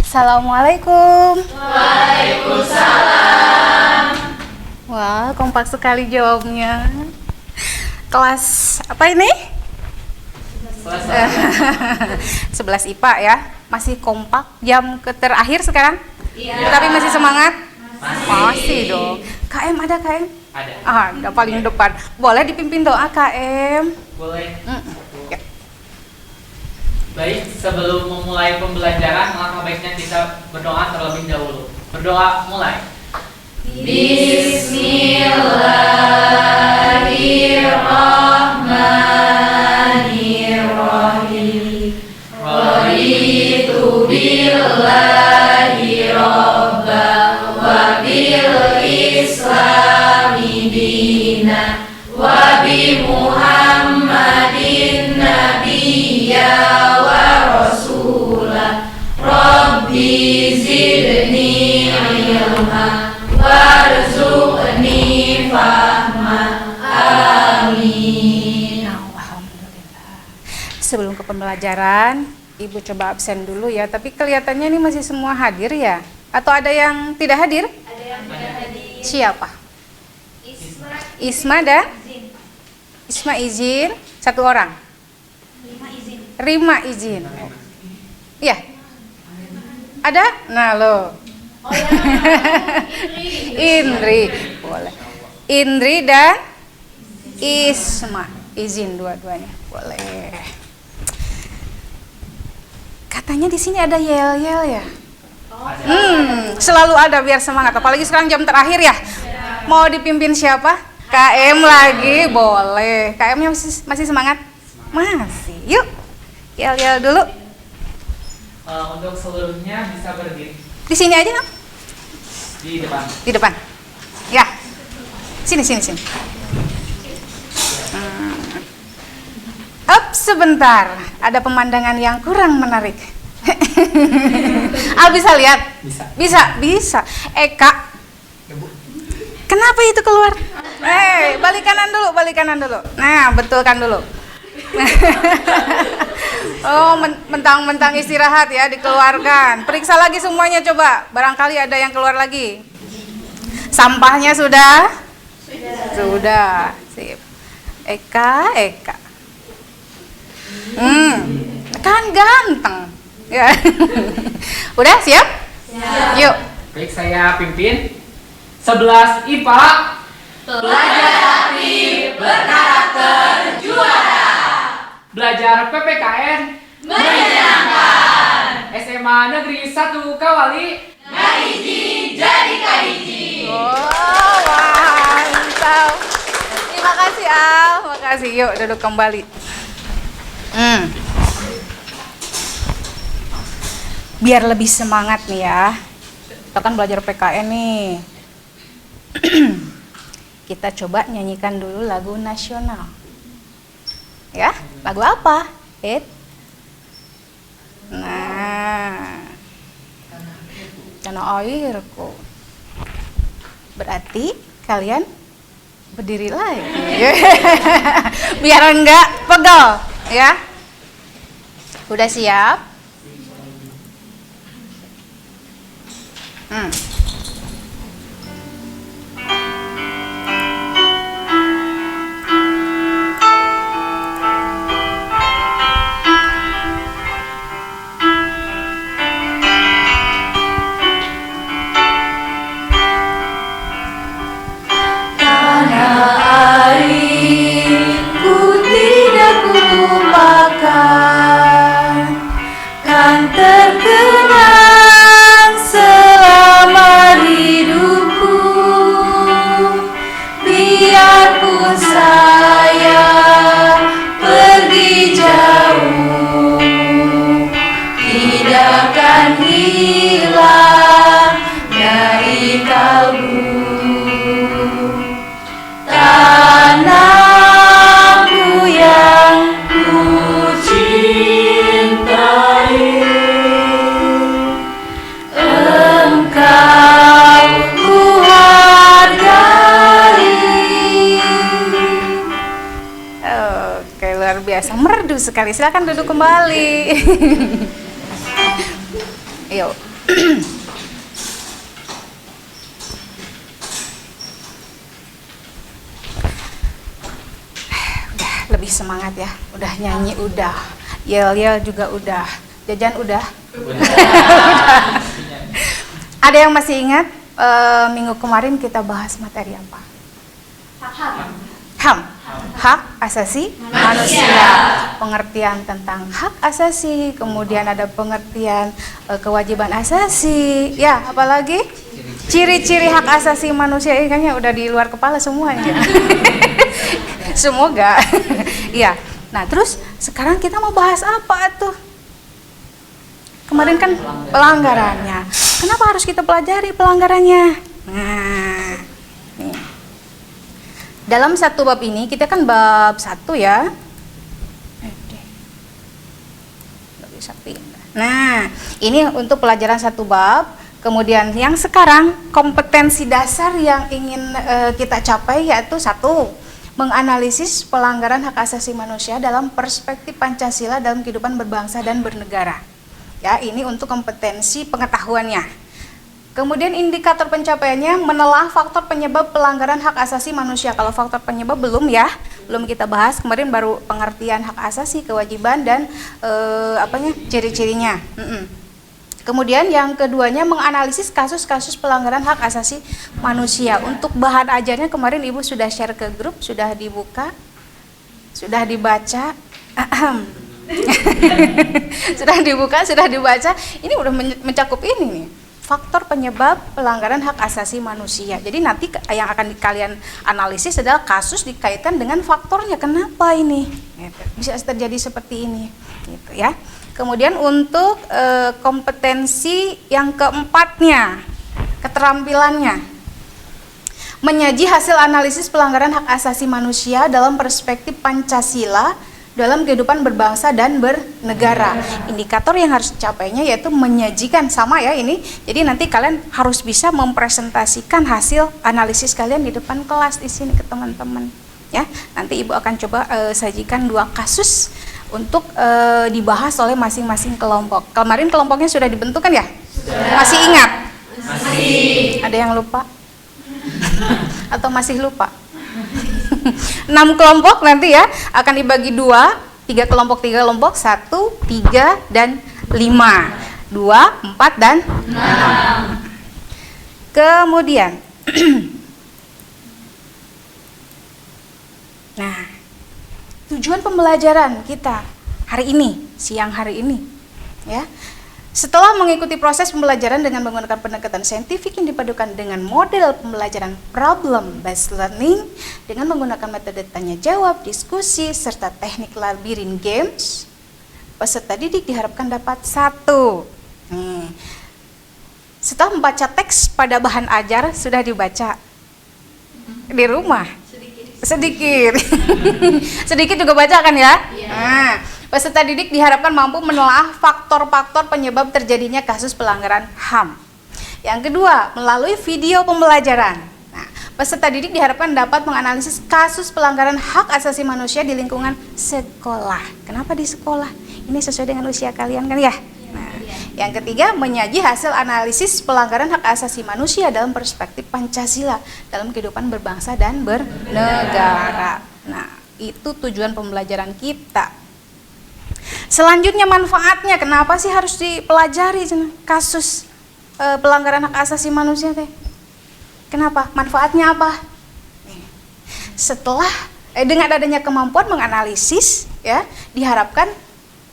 Assalamualaikum. Waalaikumsalam. Wah, kompak sekali jawabnya. Kelas apa ini? 11 IPA ya. Masih kompak, jam terakhir sekarang? Iya. Tapi masih semangat? Masih dong. KM ada KM? Ada. Ada paling depan. Boleh dipimpin doa KM? Boleh. Ya. Baik, sebelum memulai pembelajaran, alangkah baiknya kita berdoa terlebih dahulu. Berdoa mulai. Bismillahirrahmanirrahim. Raditu billahi robba wa bil islami dina wa bi Muhammadin nabiyya wa rasulah. Rabbi zidni ilma warzuqni fahma. Amin. Alhamdulillah. Sebelum ke pembelajaran, Ibu coba absen dulu ya. Tapi kelihatannya ini masih semua hadir ya? Atau ada yang tidak hadir? Ada yang tidak hadir. Siapa? Isma, Isma dan? izin. Isma izin, satu orang. Lima izin. Rima izin. Iya. Ada? Nah lo. Oh ya, Indri. Boleh. Indri dan Isma izin dua-duanya. Boleh. Katanya di sini ada yel-yel ya. Selalu ada biar semangat. Apalagi sekarang jam terakhir ya. Mau dipimpin siapa? KM lagi, boleh. KM-nya masih semangat? Masih. Yuk, yel-yel dulu. Untuk seluruhnya bisa berdiri Di sini aja kan? di depan. Di depan. Ya. Sini. Up sebentar. Ada pemandangan yang kurang menarik. Bisa lihat? Bisa. Eka. Kenapa itu keluar? Balik kanan dulu. Nah, betulkan dulu. Oh, mentang-mentang istirahat ya, dikeluarkan. Periksa lagi semuanya coba. Barangkali ada yang keluar lagi. Sampahnya sudah? Sudah. Sip. Eka. Kan ganteng. Ya. Udah siap? Siap. Yuk. Baik, saya pimpin 11 IPA. Belajar aktif, berkarakter, juara. Belajar PPKN Menyenangkan. SMA Negeri 1 Kawali. Kahiji jadi kahiji. Oh, mantap. Terima kasih Al. Makasih. Yuk duduk kembali. Biar lebih semangat nih ya. Kita kan belajar PKN nih. Kita coba nyanyikan dulu lagu nasional. Ya, lagu apa? Nah, tanah airku. Berarti kalian berdiri lagi. Biar enggak pegel, ya. Udah siap? Terkenang selama hidupku, biarpun saya pergi jauh, tidak akan hilang dari kalbu. Tanahku yang ku cintai, engkau ku hargai. Oke, luar biasa, merdu sekali. Silakan duduk kembali. Yuk, Udah lebih semangat ya. Udah nyanyi udah. Yel-yel juga udah. Jajan udah. Ada yang masih ingat minggu kemarin kita bahas materi apa? HAM. Hak asasi manusia. Pengertian tentang hak asasi, kemudian ada pengertian kewajiban asasi. Ya, apalagi ciri-ciri hak asasi manusia. Ini kayaknya udah di luar kepala semua ini. Semoga. Iya. Nah, terus sekarang kita mau bahas apa tuh? Kemarin kan pelanggarannya. Kenapa harus kita pelajari pelanggarannya? Nah, nih. Dalam satu bab ini, kita kan bab 1 ya. Nggak bisa pindah. Nah, ini untuk pelajaran satu bab. Kemudian yang sekarang kompetensi dasar yang ingin kita capai yaitu 1. Menganalisis pelanggaran hak asasi manusia dalam perspektif Pancasila dalam kehidupan berbangsa dan bernegara. Ya, ini untuk kompetensi pengetahuannya. Kemudian indikator pencapaiannya menelaah faktor penyebab pelanggaran hak asasi manusia. Kalau faktor penyebab belum kita bahas. Kemarin baru pengertian hak asasi, kewajiban dan ciri-cirinya. Kemudian yang keduanya menganalisis kasus-kasus pelanggaran hak asasi manusia. Untuk bahan ajarnya kemarin Ibu sudah share ke grup, sudah dibuka, sudah dibaca. Sudah dibuka, sudah dibaca. Ini udah mencakup ini nih. Faktor penyebab pelanggaran hak asasi manusia. Jadi nanti yang akan kalian analisis adalah kasus dikaitkan dengan faktornya. Kenapa ini bisa terjadi seperti ini, gitu ya. Kemudian untuk kompetensi yang keempatnya, keterampilannya, menyaji hasil analisis pelanggaran hak asasi manusia dalam perspektif Pancasila dalam kehidupan berbangsa dan bernegara. Indikator yang harus dicapainya yaitu menyajikan, sama ya ini. Jadi nanti kalian harus bisa mempresentasikan hasil analisis kalian di depan kelas di sini ke teman-teman. Ya, nanti Ibu akan coba sajikan 2 kasus untuk dibahas oleh masing-masing kelompok. Kemarin kelompoknya sudah dibentuk kan ya? Sudah. Masih ingat? Masih. Ada yang lupa? Atau masih lupa? 6 kelompok nanti ya, akan dibagi 2, 3 kelompok, 1, 3, dan 5. 2, 4, dan 6. Kemudian nah, tujuan pembelajaran kita hari ini, siang hari ini ya. Setelah mengikuti proses pembelajaran dengan menggunakan pendekatan saintifik yang dipadukan dengan model pembelajaran problem based learning dengan menggunakan metode tanya jawab, diskusi, serta teknik labirin games, peserta didik diharapkan dapat 1. Setelah membaca teks pada bahan ajar sudah dibaca di rumah? Sedikit. Sedikit juga baca kan ya? Nah, peserta didik diharapkan mampu menelaah faktor-faktor penyebab terjadinya kasus pelanggaran HAM. Yang kedua, melalui video pembelajaran. Nah, peserta didik diharapkan dapat menganalisis kasus pelanggaran hak asasi manusia di lingkungan sekolah. Kenapa di sekolah? Ini sesuai dengan usia kalian kan ya? Nah, yang ketiga, menyaji hasil analisis pelanggaran hak asasi manusia dalam perspektif Pancasila dalam kehidupan berbangsa dan bernegara. Nah, itu tujuan pembelajaran kita. Selanjutnya manfaatnya, kenapa sih harus dipelajari kasus pelanggaran hak asasi manusia teh? Kenapa? Manfaatnya apa? Setelah dengan adanya kemampuan menganalisis ya, diharapkan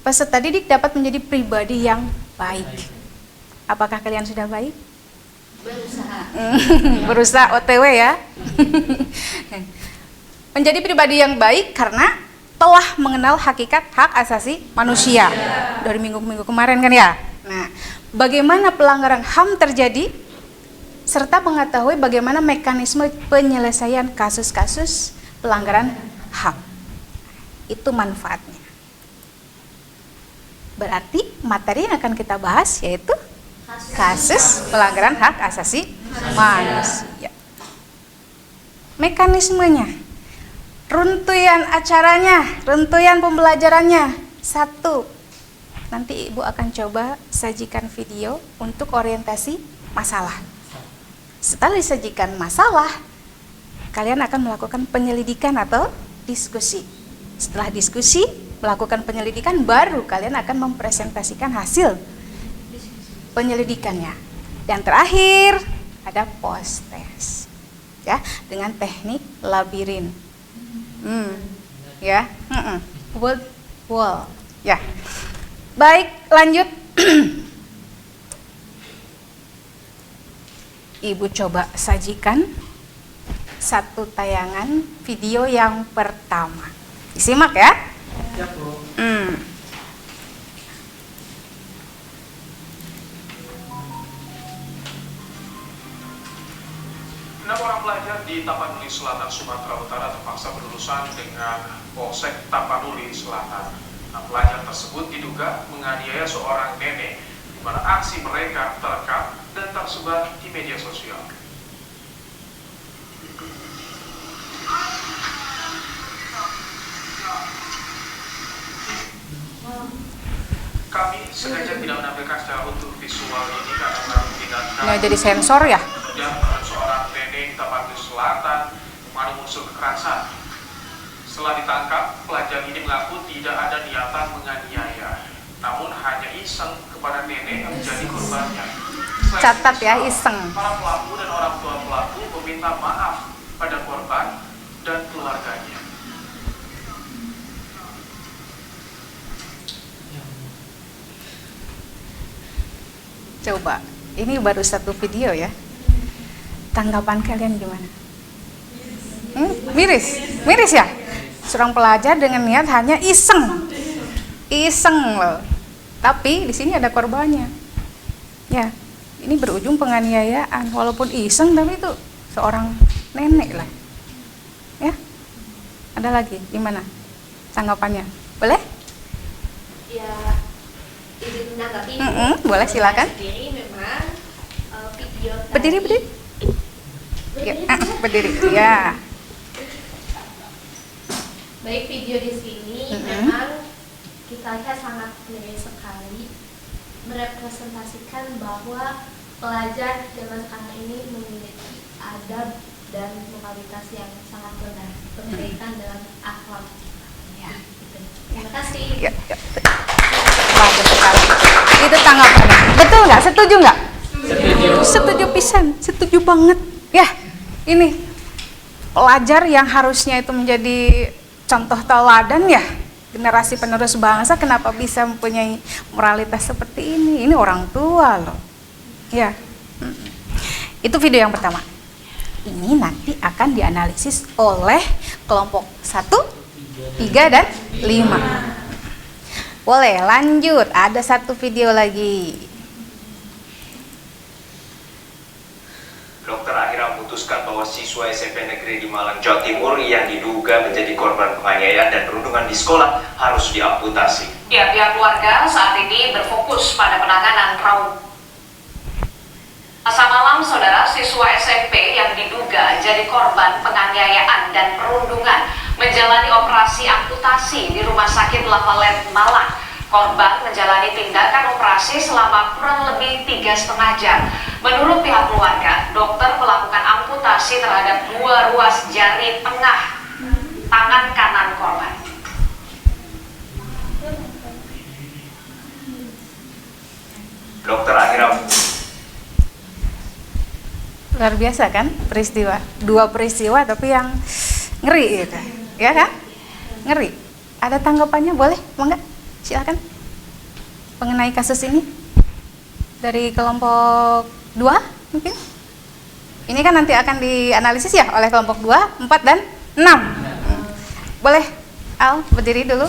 peserta didik dapat menjadi pribadi yang baik. Apakah kalian sudah baik? Berusaha. Berusaha OTW ya. Menjadi pribadi yang baik karena telah mengenal hakikat hak asasi manusia dari minggu-minggu kemarin kan ya. Nah, bagaimana pelanggaran HAM terjadi serta mengetahui bagaimana mekanisme penyelesaian kasus-kasus pelanggaran HAM. Itu manfaatnya. Berarti materi yang akan kita bahas yaitu kasus pelanggaran hak asasi manusia. Mekanismenya, runtuyan acaranya, runtuyan pembelajarannya. 1. nanti Ibu akan coba sajikan video untuk orientasi masalah. Setelah disajikan masalah, kalian akan melakukan penyelidikan atau diskusi. Setelah diskusi, melakukan penyelidikan, baru kalian akan mempresentasikan hasil penyelidikannya. Dan terakhir, ada post test. Ya, dengan teknik labirin. Ya, word wall. Ya. Baik, lanjut. Ibu coba sajikan satu tayangan video yang pertama. Disimak ya. Ya, Bu. Enam orang pelajar di Tapanuli Selatan, Sumatera Utara terpaksa berurusan dengan Polsek Tapanuli Selatan. 6 pelajar tersebut diduga menganiaya seorang nenek, di mana aksi mereka terekam dan tersebar di media sosial. Kami sengaja tidak menampilkan secara utuh visual ini karena baru mengingatkan Ini jadi sensor ya. dan seorang nenek Tapanuli Selatan mengandung unsur kekerasan. Setelah ditangkap, pelajar ini mengaku tidak ada niatan menganiaya, namun hanya iseng kepada nenek yang menjadi korbannya. Selain Catat ya, itu, iseng. para pelaku dan orang tua pelaku meminta maaf pada korban dan keluarganya. Coba, ini baru satu video ya. Tanggapan kalian gimana? Miris, miris ya? Seorang pelajar dengan niat hanya iseng, loh. Tapi di sini ada korbannya. Ya, ini berujung penganiayaan. Walaupun iseng, tapi itu seorang nenek lah. Ya, ada lagi gimana? Tanggapannya, boleh? Ya, izin menanggapi. Boleh, silakan. Sendiri memang video Berdiri, tadi- Ya, berdiri. Ya. Baik, video di sini memang kita lihat sangat miris sekali, merepresentasikan bahwa pelajar zaman sekarang ini memiliki adab dan moralitas yang sangat rendah berkaitan dengan akhlak. Ya. Terima kasih. Ya. Bagus sekali. Itu tanggapannya. Betul nggak? Setuju nggak? Setuju. Setuju pisan. Setuju banget. Ya, ini pelajar yang harusnya itu menjadi contoh teladan ya, generasi penerus bangsa, kenapa bisa mempunyai moralitas seperti ini? Ini orang tua loh. Ya. Itu video yang pertama. Ini nanti akan dianalisis oleh kelompok 1, 3, dan 5. Boleh lanjut, ada satu video lagi. Dokter akhirnya memutuskan bahwa siswa SMP Negeri di Malang, Jawa Timur yang diduga menjadi korban penganiayaan dan perundungan di sekolah harus diamputasi. Ya, pihak keluarga saat ini berfokus pada penanganan trauma. Selasa malam, saudara, siswa SMP yang diduga jadi korban penganiayaan dan perundungan menjalani operasi amputasi di Rumah Sakit Lavalet, Malang. Korban menjalani tindakan operasi selama kurang lebih 3,5 jam. Menurut pihak keluarga, dokter melakukan amputasi terhadap 2 ruas jari tengah tangan kanan korban. Dokter akhirnya Luar biasa kan peristiwa, 2 peristiwa tapi yang ngeri gitu, ya kan? Ngeri. Ada tanggapannya, boleh? Monggo, silakan. Mengenai kasus ini dari kelompok 2 mungkin. Ini kan nanti akan dianalisis ya oleh kelompok 2, 4, dan 6. Boleh, Al, berdiri dulu.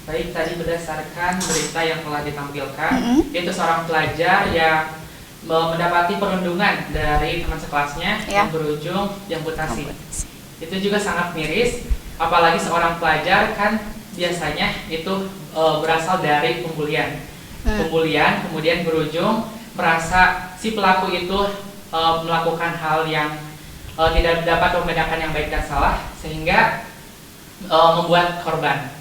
Baik, tadi berdasarkan berita yang telah ditampilkan, yaitu seorang pelajar yang mendapati perundungan dari teman sekelasnya yang berujung diamputasi. Itu juga sangat miris, apalagi seorang pelajar kan biasanya itu berasal dari pembulian. Pembulian kemudian berujung merasa si pelaku itu melakukan hal yang tidak dapat membedakan yang baik dan salah, sehingga membuat korban.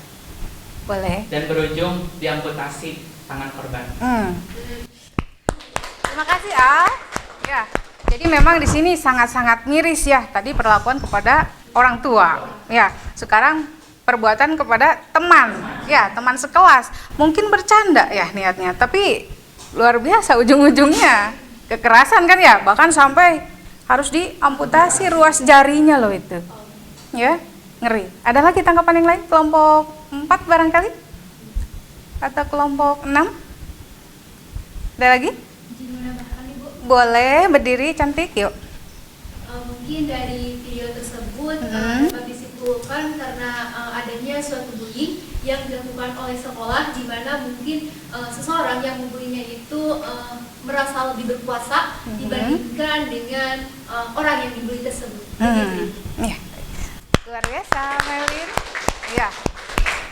Boleh. Dan berujung diamputasi tangan korban. Terima kasih Al. Ya, jadi memang di sini sangat-sangat miris ya. Tadi perlakuan kepada orang tua. Ya, sekarang perbuatan kepada teman. Ya, teman sekelas. Mungkin bercanda ya niatnya, tapi luar biasa ujung-ujungnya kekerasan kan ya. Bahkan sampai harus diamputasi ruas jarinya loh itu. Ya, ngeri. Ada lagi tanggapan yang lain? Kelompok 4 barangkali? Atau kelompok 6? Ada lagi? Izin menambahkan Ibu. Boleh, berdiri cantik, yuk. Mungkin dari video tersebut dapat disimpulkan karena adanya suatu bullying yang dilakukan oleh sekolah, di mana mungkin seseorang yang membulinya itu merasa lebih berkuasa dibandingkan dengan orang yang dibully tersebut. Ya. Luar biasa, Melin. Ya.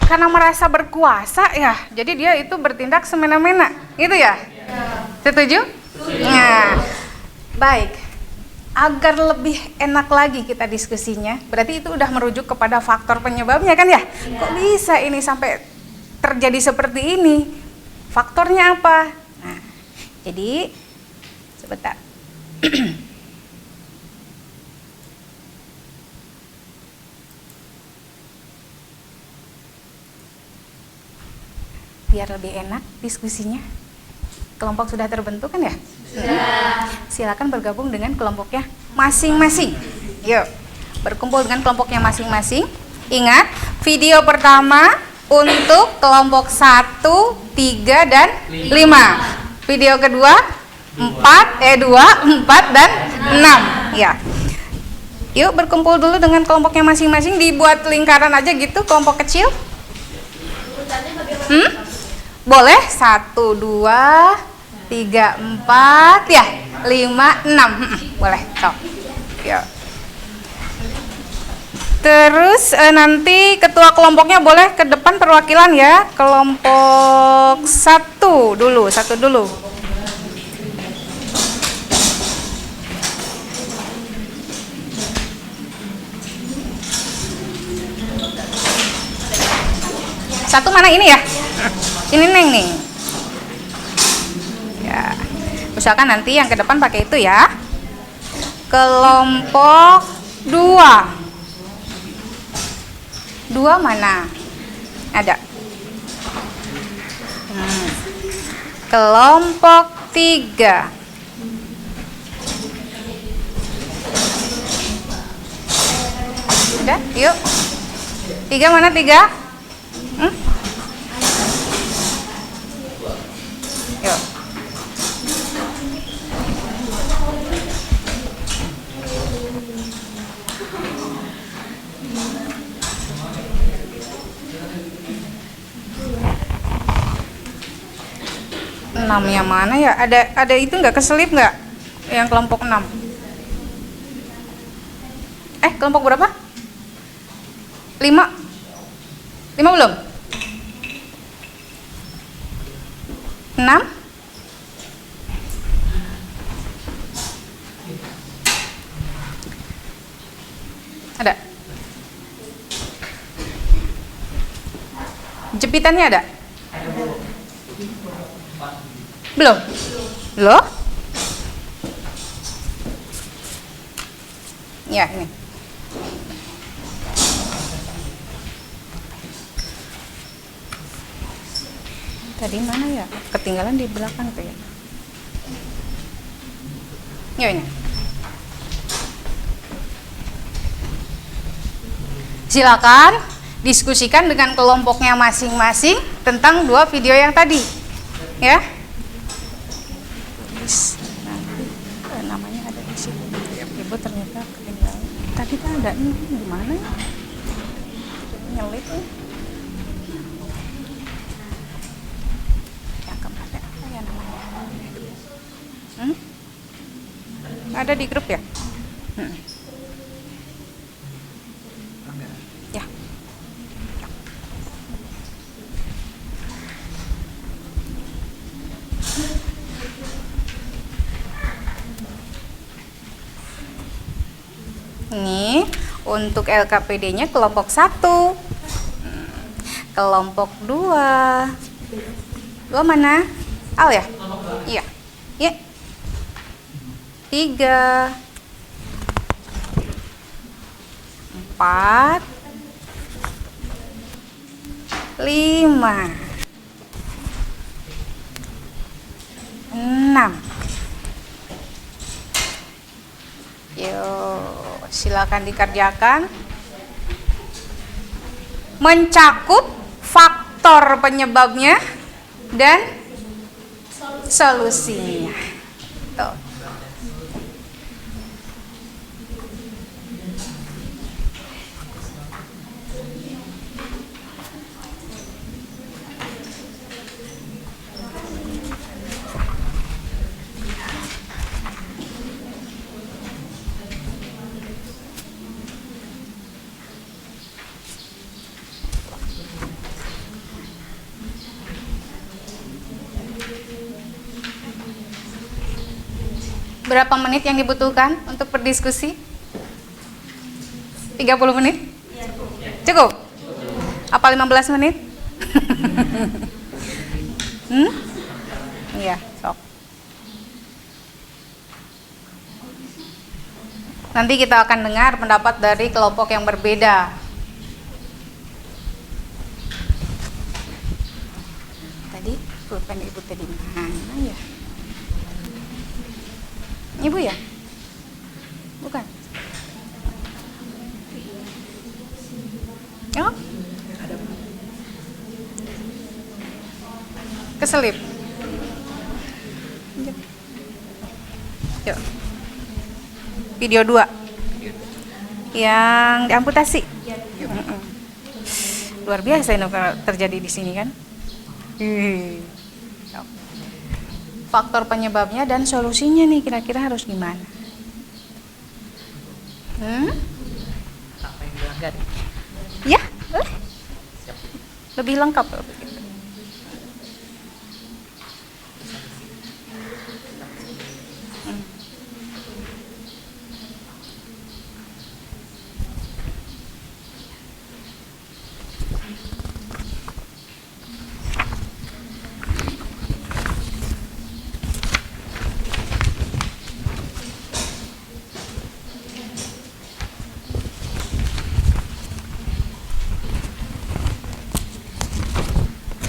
Karena merasa berkuasa ya, jadi dia itu bertindak semena-mena, gitu ya? Setuju? Nah, baik. Agar lebih enak lagi kita diskusinya, berarti itu udah merujuk kepada faktor penyebabnya kan ya? Kok bisa ini sampai terjadi seperti ini? Faktornya apa? Nah, jadi sebentar. Biar lebih enak diskusinya. Kelompok sudah terbentuk kan ya? Silakan bergabung dengan kelompoknya masing-masing. Yuk, berkumpul dengan kelompoknya masing-masing. Ingat, video pertama untuk kelompok 1, 3, dan 5. Video kedua 2, 4, dan 6. Ya. Yuk berkumpul dulu dengan kelompoknya masing-masing. Dibuat lingkaran aja gitu, kelompok kecil. Boleh 1, 2, 3, 4 ya, 5, 6. Boleh, sok. Yuk. Terus nanti ketua kelompoknya boleh ke depan perwakilan ya. Kelompok 1 dulu. Satu mana ini ya? Ini Neng nih. Ya. Usahakan nanti yang ke depan pakai itu ya. Kelompok 2. 2 mana? Ada. Kelompok 3. Udah, yuk. 3 mana 3? Yuk. Enamnya mana ya? Ada itu nggak, keselip nggak? Yang kelompok 6. Kelompok berapa? 5. 5 belum? 6? Ada? Jepitannya ada? Belum? Loh? Ya, ini. Tadi mana ya? Ketinggalan di belakang tuh ya. Ya ini. Silakan diskusikan dengan kelompoknya masing-masing tentang 2 video yang tadi. Ya. Nanti namanya ada di sini. Ibu ternyata ketinggalan. Tadi kan ada ini gimana ya? Nyelip nih. Ada di grup ya? Ya. Ini untuk LKPD-nya kelompok 1. Kelompok 2. 2 mana? Al ya? Iya. Ya. 3, 4, 5, 6. Yuk, silakan dikerjakan. Mencakup faktor penyebabnya dan solusinya. Tuh. Berapa menit yang dibutuhkan untuk berdiskusi? 30 menit? Cukup? Apa 15 menit? Iya, sok. Nanti kita akan dengar pendapat dari kelompok yang berbeda. Tadi pulpen ibu tadi mana ya? Ibu ya? Bukan? Oh? Keselip? Yuk. Video 2 yang diamputasi. Luar biasa ini terjadi di sini kan? Faktor penyebabnya dan solusinya nih kira-kira harus gimana? Apa yang dilanggar? Ya, boleh. Lebih lengkap loh begitu.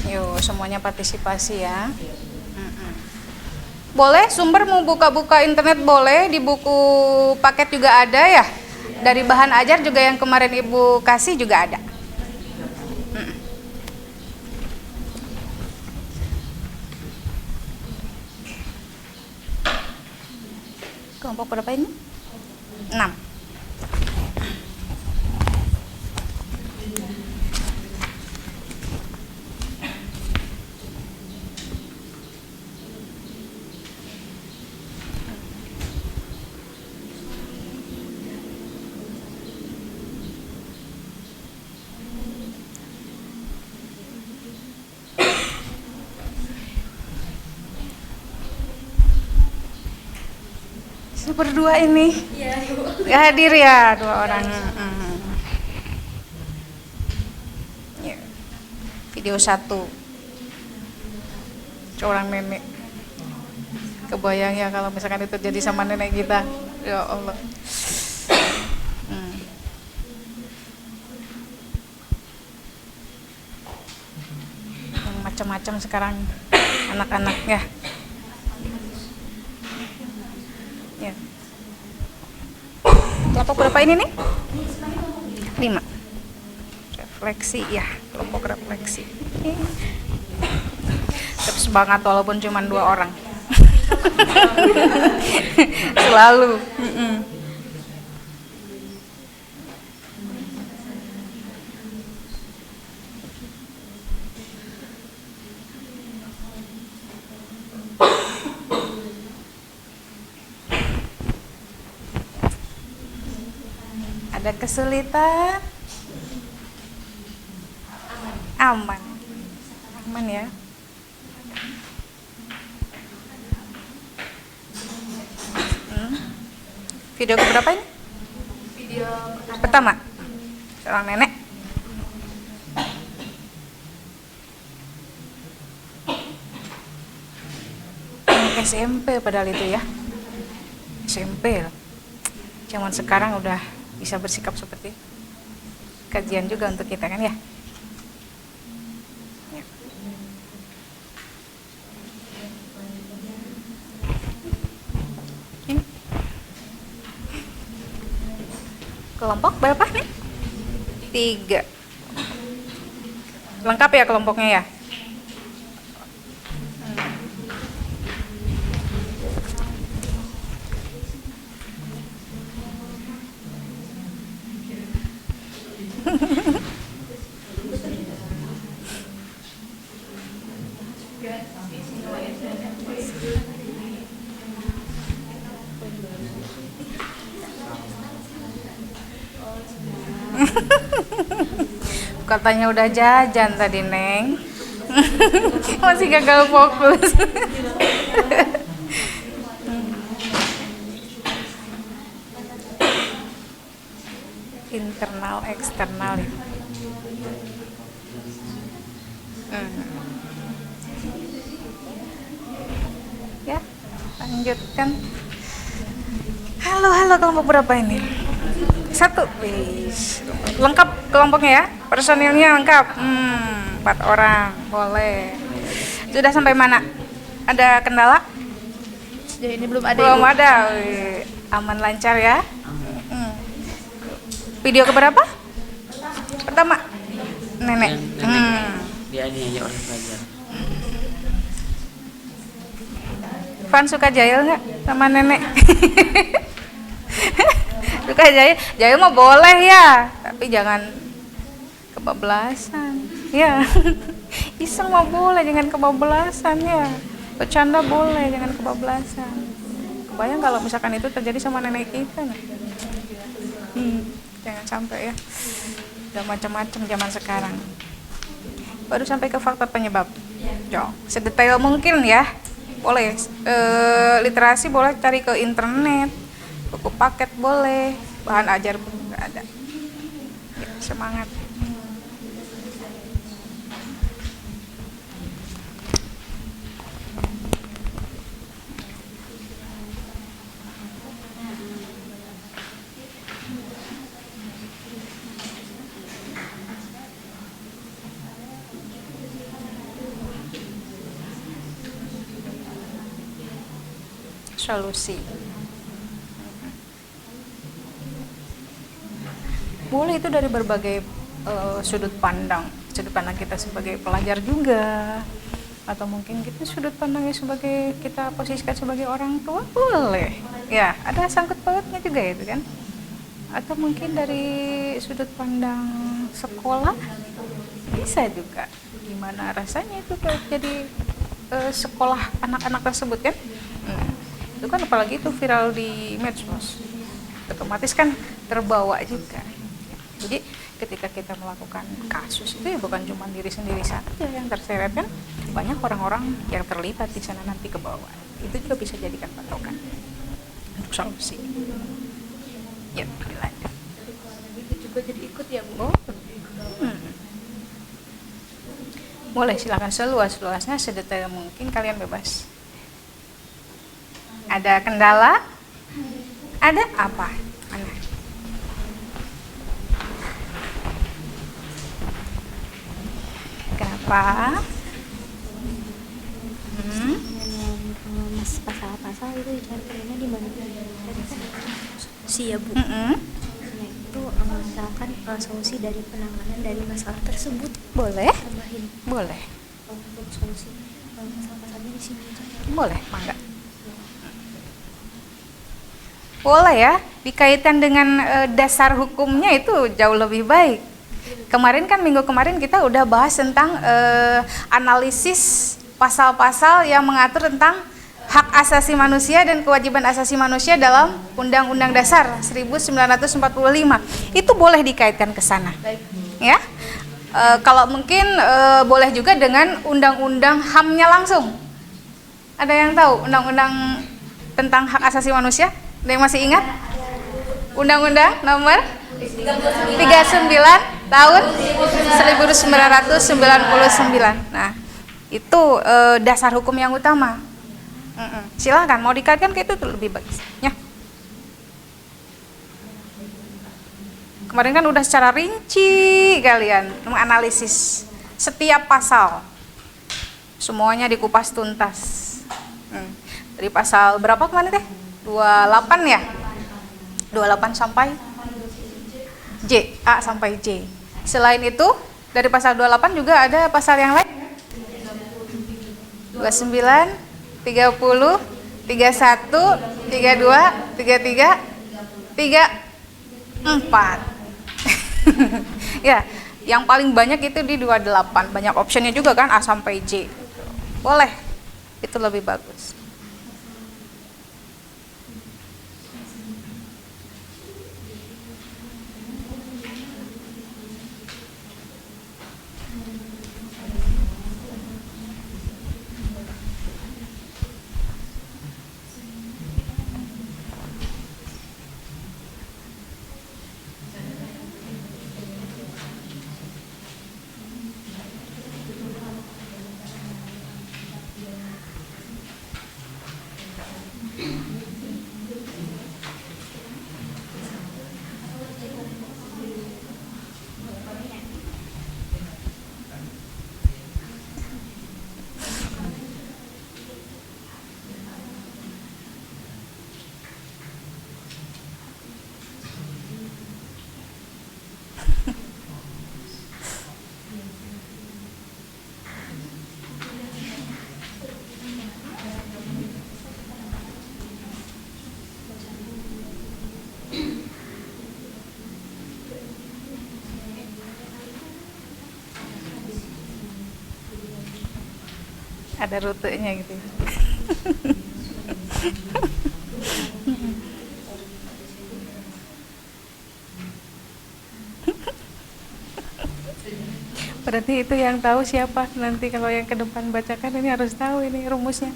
Yuk, semuanya partisipasi ya. Boleh, sumber mau buka-buka internet boleh, di buku paket juga ada ya. Dari bahan ajar juga yang kemarin Ibu kasih juga ada. Kelompok berapa ini? 6. Berdua ini ya, hadir ya 2 orang. Ya. Video 1 seorang nenek, kebayang ya kalau misalkan itu terjadi sama nenek kita, ya Allah. Macam-macam sekarang anak-anak ya. Ya. Kelompok berapa ini nih? 5. Refleksi ya, kelompok refleksi. Tetap semangat walaupun cuma 2 orang. Selalu. Ada kesulitan? Aman. Aman ya. Video keberapa ini? Video pertama. Seorang nenek. SMP padahal itu ya. SMP loh. Zaman sekarang udah bisa bersikap seperti itu. Kajian juga untuk kita kan ya. Ini. Kelompok berapa nih? 3. Lengkap ya kelompoknya ya? Katanya udah jajan tadi, Neng. Masih gagal fokus. Internal, eksternal ya. Ya, lanjutkan. Halo, kelompok berapa ini? 1. Wis. Lengkap kelompoknya ya? Personilnya lengkap. 4 orang, boleh. Sudah sampai mana? Ada kendala? Sejauh ini belum ada. Belum ada. Wih, aman lancar ya? Video keberapa? Pertama? Nenek. Dianiaya oleh pelajar. Van suka jahil nggak sama nenek? Suka jahil mah boleh ya, tapi jangan kebablasan ya. Iseng mah boleh, jangan kebablasan ya. Bercanda boleh, jangan kebablasan. Kebayang kalau misalkan itu terjadi sama nenek kita nih. Jangan sampai ya. Udah macam-macam zaman sekarang. Baru sampai ke faktor penyebab. Jom, sedetail mungkin ya. Boleh, literasi boleh cari ke internet, buku paket boleh, bahan ajar pun nggak ada. Ya, semangat. Solusi. Boleh itu dari berbagai sudut pandang kita sebagai pelajar juga, atau mungkin kita sudut pandangnya sebagai kita posisikan sebagai orang tua boleh. Ya, ada sangkut pautnya juga itu kan. Atau mungkin dari sudut pandang sekolah bisa juga. Gimana rasanya itu kalau jadi sekolah anak-anak tersebut kan? Itu kan apalagi itu viral di medsos, otomatis kan terbawa juga. Jadi ketika kita melakukan kasus itu ya bukan cuma diri sendiri saja yang terseret kan, banyak orang-orang yang terlibat di sana nanti ke bawah. Itu juga bisa jadikan patokan untuk solusi. Ya, dilanjut. Itu juga jadi ikut ya, Bu? Boleh, silakan seluas-luasnya, sedetail mungkin, kalian bebas. Ada kendala? Ada apa? Mana? Kenapa? Mas pasal-pasal itu carinya di mana? Ya, Bu. Mm-mm. Nah, itu misalkan solusi dari penanganan dari masalah tersebut. Boleh? Tambahin. Boleh. Untuk solusi pasal-pasalnya di sini aja. Boleh, mangga. Boleh ya, dikaitkan dengan dasar hukumnya itu jauh lebih baik. Kemarin kan minggu kemarin kita udah bahas tentang analisis pasal-pasal yang mengatur tentang hak asasi manusia dan kewajiban asasi manusia dalam Undang-Undang Dasar 1945. Itu boleh dikaitkan ke sana. Ya. Kalau mungkin boleh juga dengan Undang-Undang HAM-nya langsung. Ada yang tahu Undang-Undang tentang hak asasi manusia? Ada yang masih ingat? Undang-Undang nomor 39 tahun 1999. Nah, itu dasar hukum yang utama. Silahkan mau dikaitkan ke itu tuh lebih bagus ya. Kemarin kan udah secara rinci kalian menganalisis setiap pasal, semuanya dikupas tuntas. Dari pasal berapa kemarin teh? 28 ya? 28 sampai J, A sampai J. Selain itu dari pasal 28 juga ada pasal yang lain. 29, 30, 31, 32, 33, 34. Ya, yang paling banyak itu di 28. Banyak optionnya juga kan, A sampai J. Boleh, itu lebih bagus. Ada rutenya gitu. Berarti itu yang tahu siapa nanti kalau yang ke depan bacakan ini harus tahu ini rumusnya.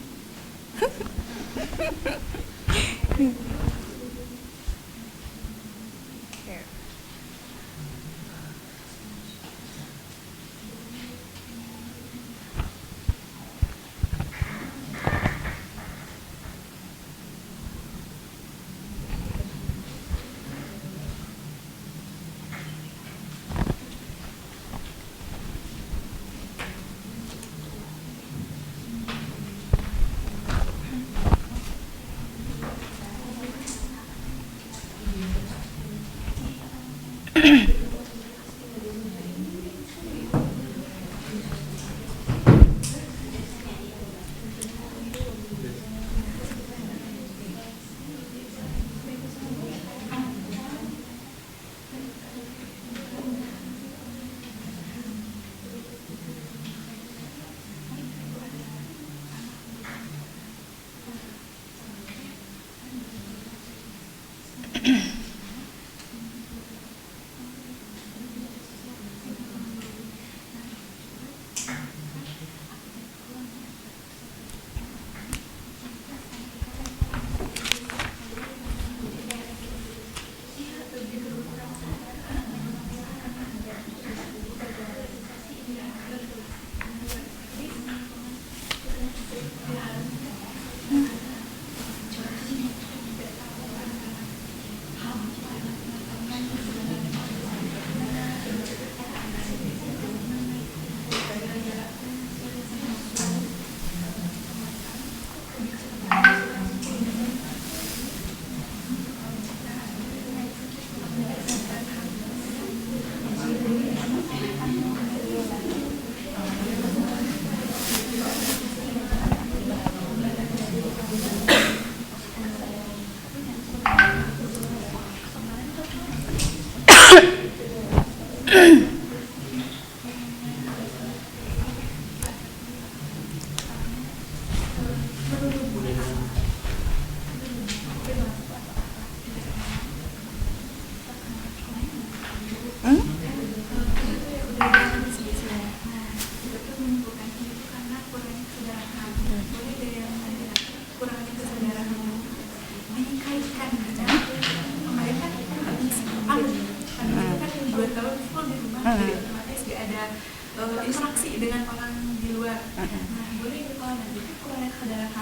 Interaksi dengan orang di luar. Nah, boleh itu kalau nanti kurangnya kesadaran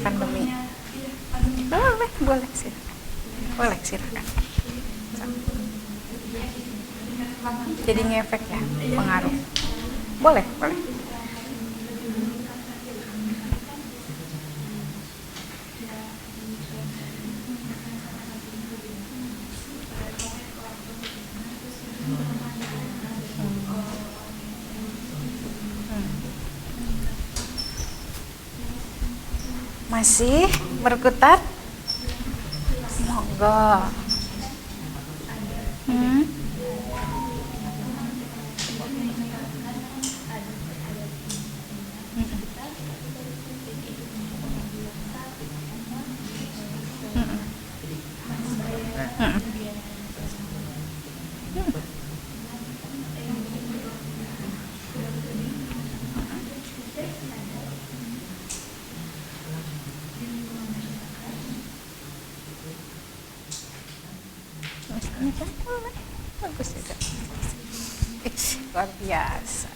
Pandemi. Boleh sih. Boleh silakan. Jadi ngefek ya, pengaruh. Boleh. Masih berkutat? Monggo. Bagus juga. Luar biasa.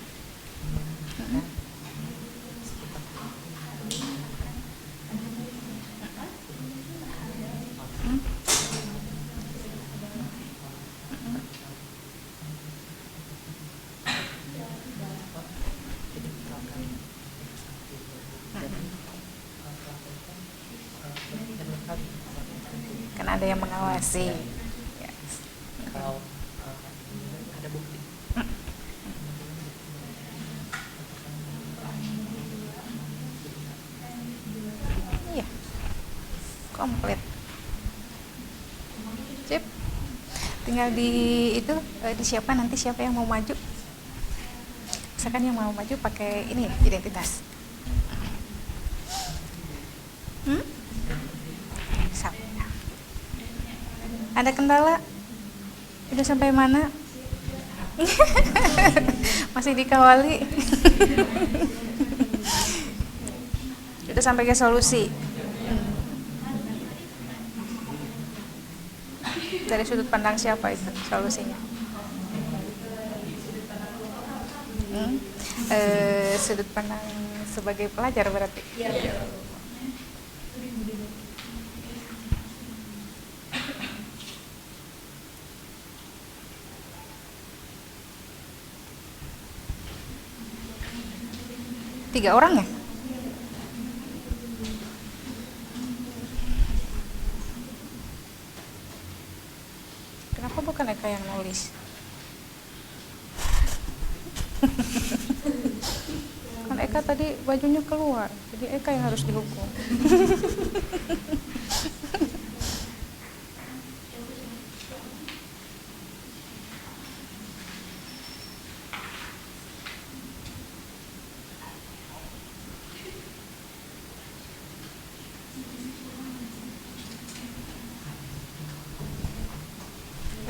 Kan ada yang mengawasi. Kalau ada bukti. Iya. Komplit. Sip. Tinggal disiapkan nanti siapa yang mau maju. Misalkan yang mau maju pakai ini ya, identitas. Ada kendala? Udah sampai mana? Masih dikawali? Udah sampai ke solusi? Dari sudut pandang siapa itu solusinya? Sudut pandang sebagai pelajar berarti? Iya. Tiga orang ya? Kenapa bukan Eka yang nulis? Kan Eka tadi bajunya keluar, jadi Eka yang harus dihukum.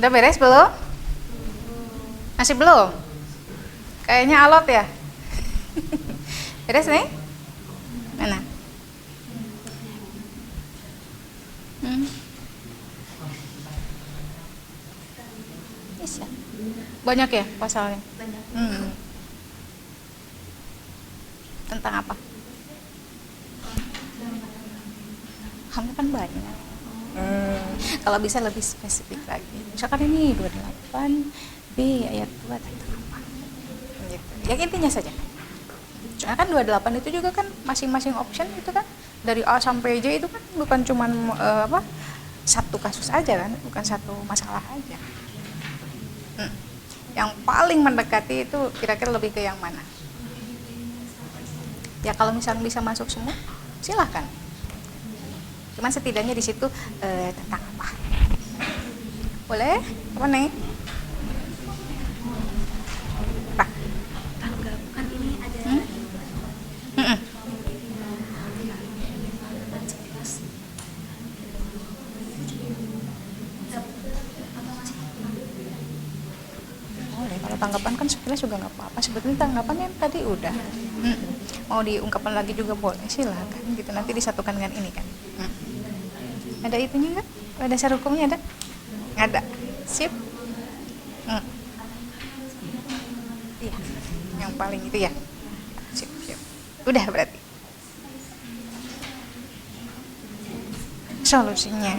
Udah beres belum? Masih belum? Kayaknya alot ya? Beres nih? Mana? Bisa. Banyak ya pasalnya? Banyak. Tentang apa? Hamnya kan banyak. Kalau bisa lebih spesifik lagi. Misalkan ini 28 B ayat 2 tentang apa? Gitu. Ya intinya saja. Soalnya kan 28 itu juga kan masing-masing option itu kan dari A sampai J itu kan bukan cuman satu kasus aja kan, bukan satu masalah aja. Yang paling mendekati itu kira-kira lebih ke yang mana? Ya kalau misalnya bisa masuk semua, silahkan. Cuman setidaknya di situ tentang apa? Boleh? Apa nih? Apa? Tanggapan ini ada boleh, kalau tanggapan kan sebenarnya juga nggak apa-apa. Sebetulnya tanggapan yang tadi udah. Mau diungkapkan lagi juga boleh, silahkan gitu. Nanti disatukan dengan ini kan. Ada itunya nggak? Ada dasar hukumnya ada? Ada. Sip. Iya. Yang paling itu ya. Sip. Udah berarti. solusinya.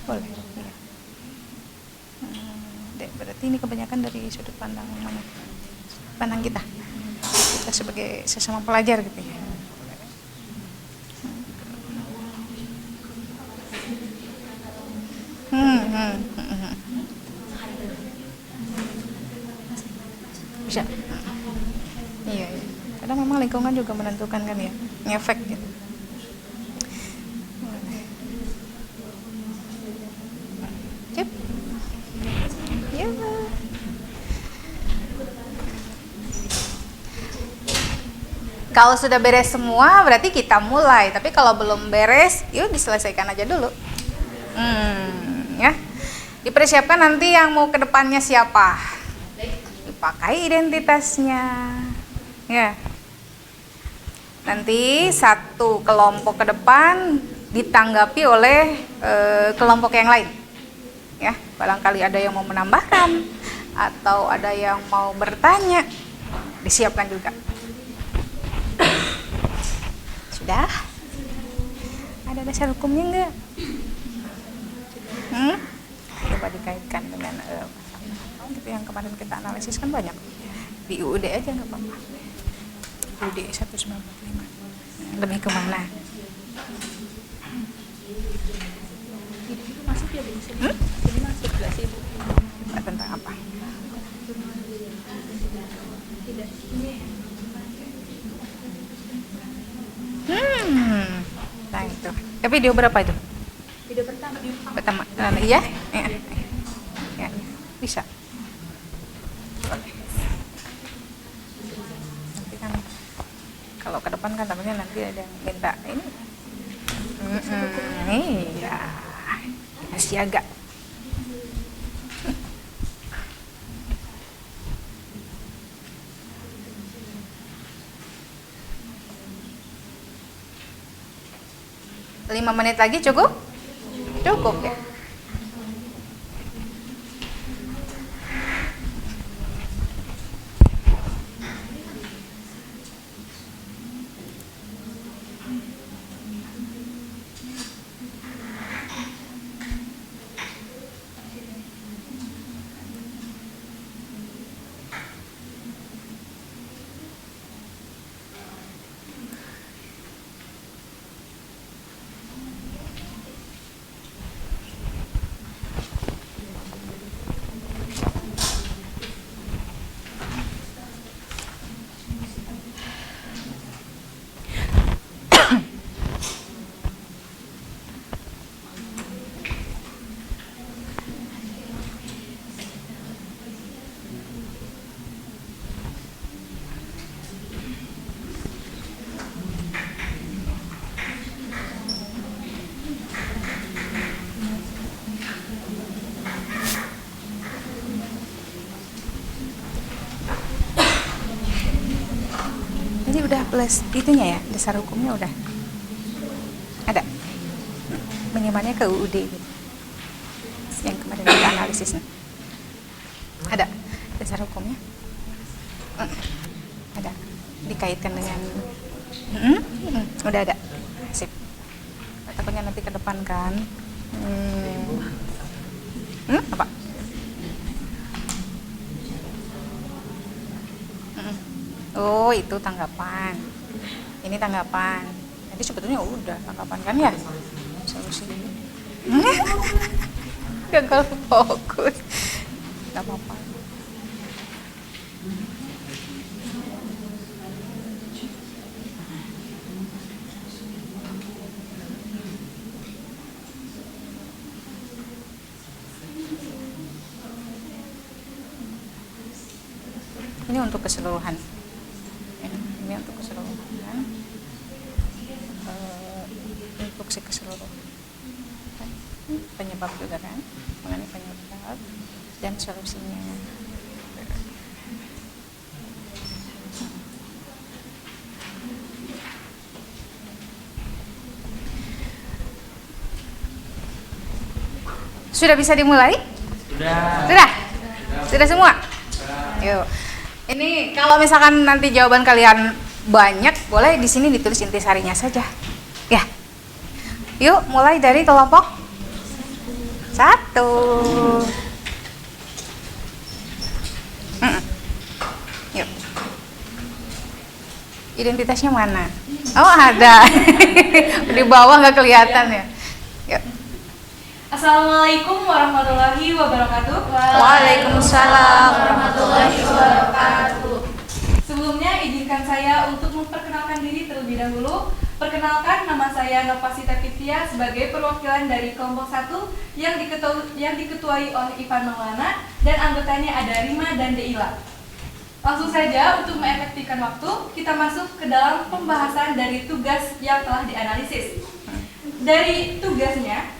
Boleh. Iya. Berarti ini kebanyakan dari sudut pandang mana? Pandang kita sebagai sesama pelajar gitu ya. Bisa. Iya. Kadang memang lingkungan juga menentukan kan ya, ngefek gitu. Cep. Ya. Kalau sudah beres semua, berarti kita mulai. Tapi kalau belum beres, yuk diselesaikan aja dulu. Ya. Dipersiapkan nanti yang mau ke depannya siapa. Dipakai identitasnya. Ya. Nanti satu kelompok ke depan ditanggapi oleh kelompok yang lain. Ya, barangkali ada yang mau menambahkan atau ada yang mau bertanya, disiapkan juga. Sudah? Ada dasar hukumnya enggak? Coba dikaitkan dengan gitu yang kemarin kita analisis kan banyak. Di UUD aja nggak apa-apa. UUD 1945. Lebih kemana? Itu masuk ya Bu? Ini masuk nggak sih Bu? Tentang apa? Tidak. Ini Nah itu. Video berapa itu? video pertama. Pertama. Iya? Ya. Bisa. Nanti kan kalau ke depan kan namanya nanti ada yang minta ini. Iya. Siaga. Lima menit lagi cukup? Cukup ya? Jadi udah plus itunya ya, dasar hukumnya udah ada. Menyemannya ke UUD gitu. Yang kemarin kita analisis nih. Ada dasar hukumnya. Ada. Dikaitkan dengan udah ada. Sip. Takutnya nanti ke depan kan. Apa? Oh, itu tanggapan. Ini tanggapan. Jadi sebetulnya udah tanggapan kan ya? Solusi. Gagal fokus. Gak apa-apa. Ini untuk keseluruhan. Ini untuk keseluruhan. Untuk si keseluruhan. Penyebab juga kan, mengenai penyebab dan solusinya. Sudah bisa dimulai? Sudah? Sudah semua? Yuk. Ini kalau misalkan nanti jawaban kalian banyak, Boleh di sini ditulis intisarinya saja. Ya. Yuk, mulai dari kelompok 1. Yuk. Identitasnya mana? Oh, ada. Di bawah nggak kelihatan ya. Yuk. Assalamualaikum warahmatullahi wabarakatuh. Waalaikumsalam warahmatullahi wabarakatuh. Sebelumnya izinkan saya untuk memperkenalkan diri terlebih dahulu. Perkenalkan, nama saya Novasita Fitria sebagai perwakilan dari kelompok 1 yang diketuai oleh Ivan Maulana dan anggotanya ada Rima dan Deila. Langsung saja untuk mengefektifkan waktu, kita masuk ke dalam pembahasan dari tugas yang telah dianalisis. Dari tugasnya,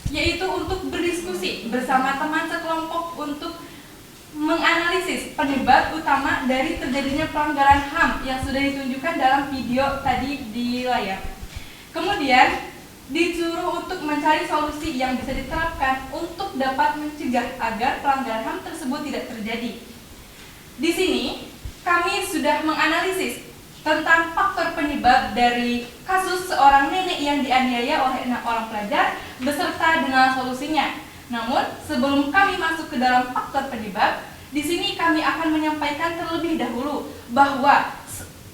yaitu untuk berdiskusi bersama teman sekelompok untuk menganalisis penyebab utama dari terjadinya pelanggaran HAM yang sudah ditunjukkan dalam video tadi di layar. Kemudian disuruh untuk mencari solusi yang bisa diterapkan untuk dapat mencegah agar pelanggaran HAM tersebut tidak terjadi. Di sini kami sudah menganalisis tentang faktor penyebab dari kasus seorang nenek yang dianiaya oleh 6 orang pelajar beserta dengan solusinya. Namun, sebelum kami masuk ke dalam faktor penyebab, di sini kami akan menyampaikan terlebih dahulu bahwa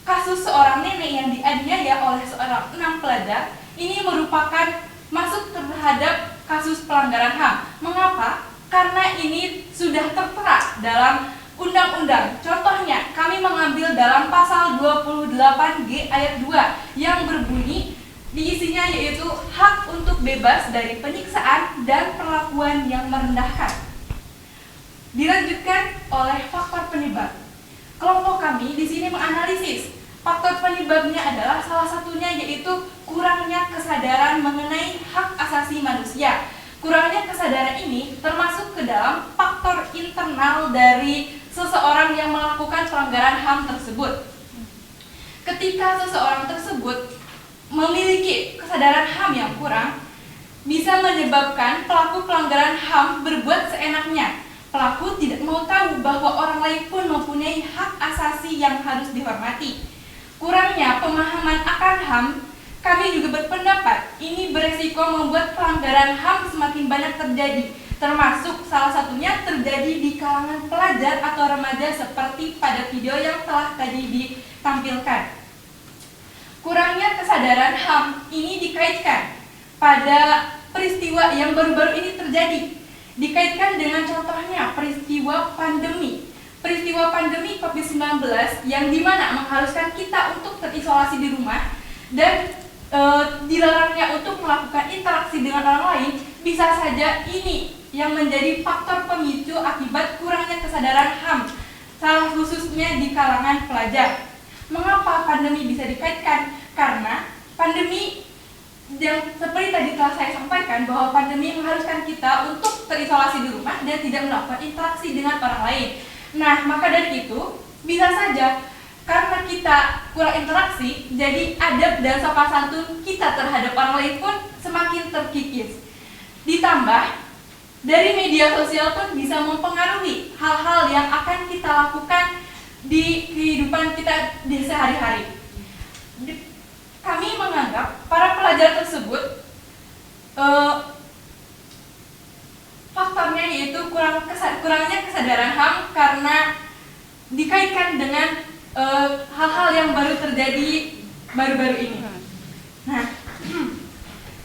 kasus seorang nenek yang dianiaya oleh seorang 6 pelajar ini merupakan masuk terhadap kasus pelanggaran HAM. Mengapa? Karena ini sudah tertera dalam undang-undang. Contohnya, kami mengambil dalam pasal 28G ayat 2 yang berbunyi diisinya yaitu hak untuk bebas dari penyiksaan dan perlakuan yang merendahkan. Dilanjutkan oleh faktor penyebab. Kelompok kami di sini menganalisis faktor penyebabnya adalah salah satunya yaitu kurangnya kesadaran mengenai hak asasi manusia. Kurangnya kesadaran ini termasuk ke dalam faktor internal dari seseorang yang melakukan pelanggaran HAM tersebut. Ketika seseorang tersebut memiliki kesadaran HAM yang kurang, bisa menyebabkan pelaku pelanggaran HAM berbuat seenaknya. Pelaku tidak mau tahu bahwa orang lain pun mempunyai hak asasi yang harus dihormati. Kurangnya pemahaman akan HAM, kami juga berpendapat ini beresiko membuat pelanggaran HAM semakin banyak terjadi, termasuk salah satunya terjadi di kalangan pelajar atau remaja seperti pada video yang telah tadi ditampilkan. Kurangnya kesadaran HAM ini dikaitkan pada peristiwa yang baru-baru ini terjadi. Dikaitkan dengan contohnya peristiwa pandemi. Peristiwa pandemi COVID-19 yang dimana mengharuskan kita untuk terisolasi di rumah dan dilarangnya untuk melakukan interaksi dengan orang lain, bisa saja ini yang menjadi faktor pemicu akibat kurangnya kesadaran HAM, salah khususnya di kalangan pelajar. Mengapa pandemi bisa dikaitkan? Karena pandemi yang seperti tadi telah saya sampaikan bahwa pandemi mengharuskan kita untuk terisolasi di rumah dan tidak melakukan interaksi dengan orang lain. Nah, maka dari itu bisa saja karena kita kurang interaksi, jadi adab dan sopan santun kita terhadap orang lain pun semakin terkikis. Ditambah dari media sosial pun bisa mempengaruhi hal-hal yang akan kita lakukan di kehidupan kita di sehari-hari. Kami menganggap para pelajar tersebut faktornya yaitu kurangnya kesadaran HAM karena dikaitkan dengan hal-hal yang baru terjadi baru-baru ini. Nah,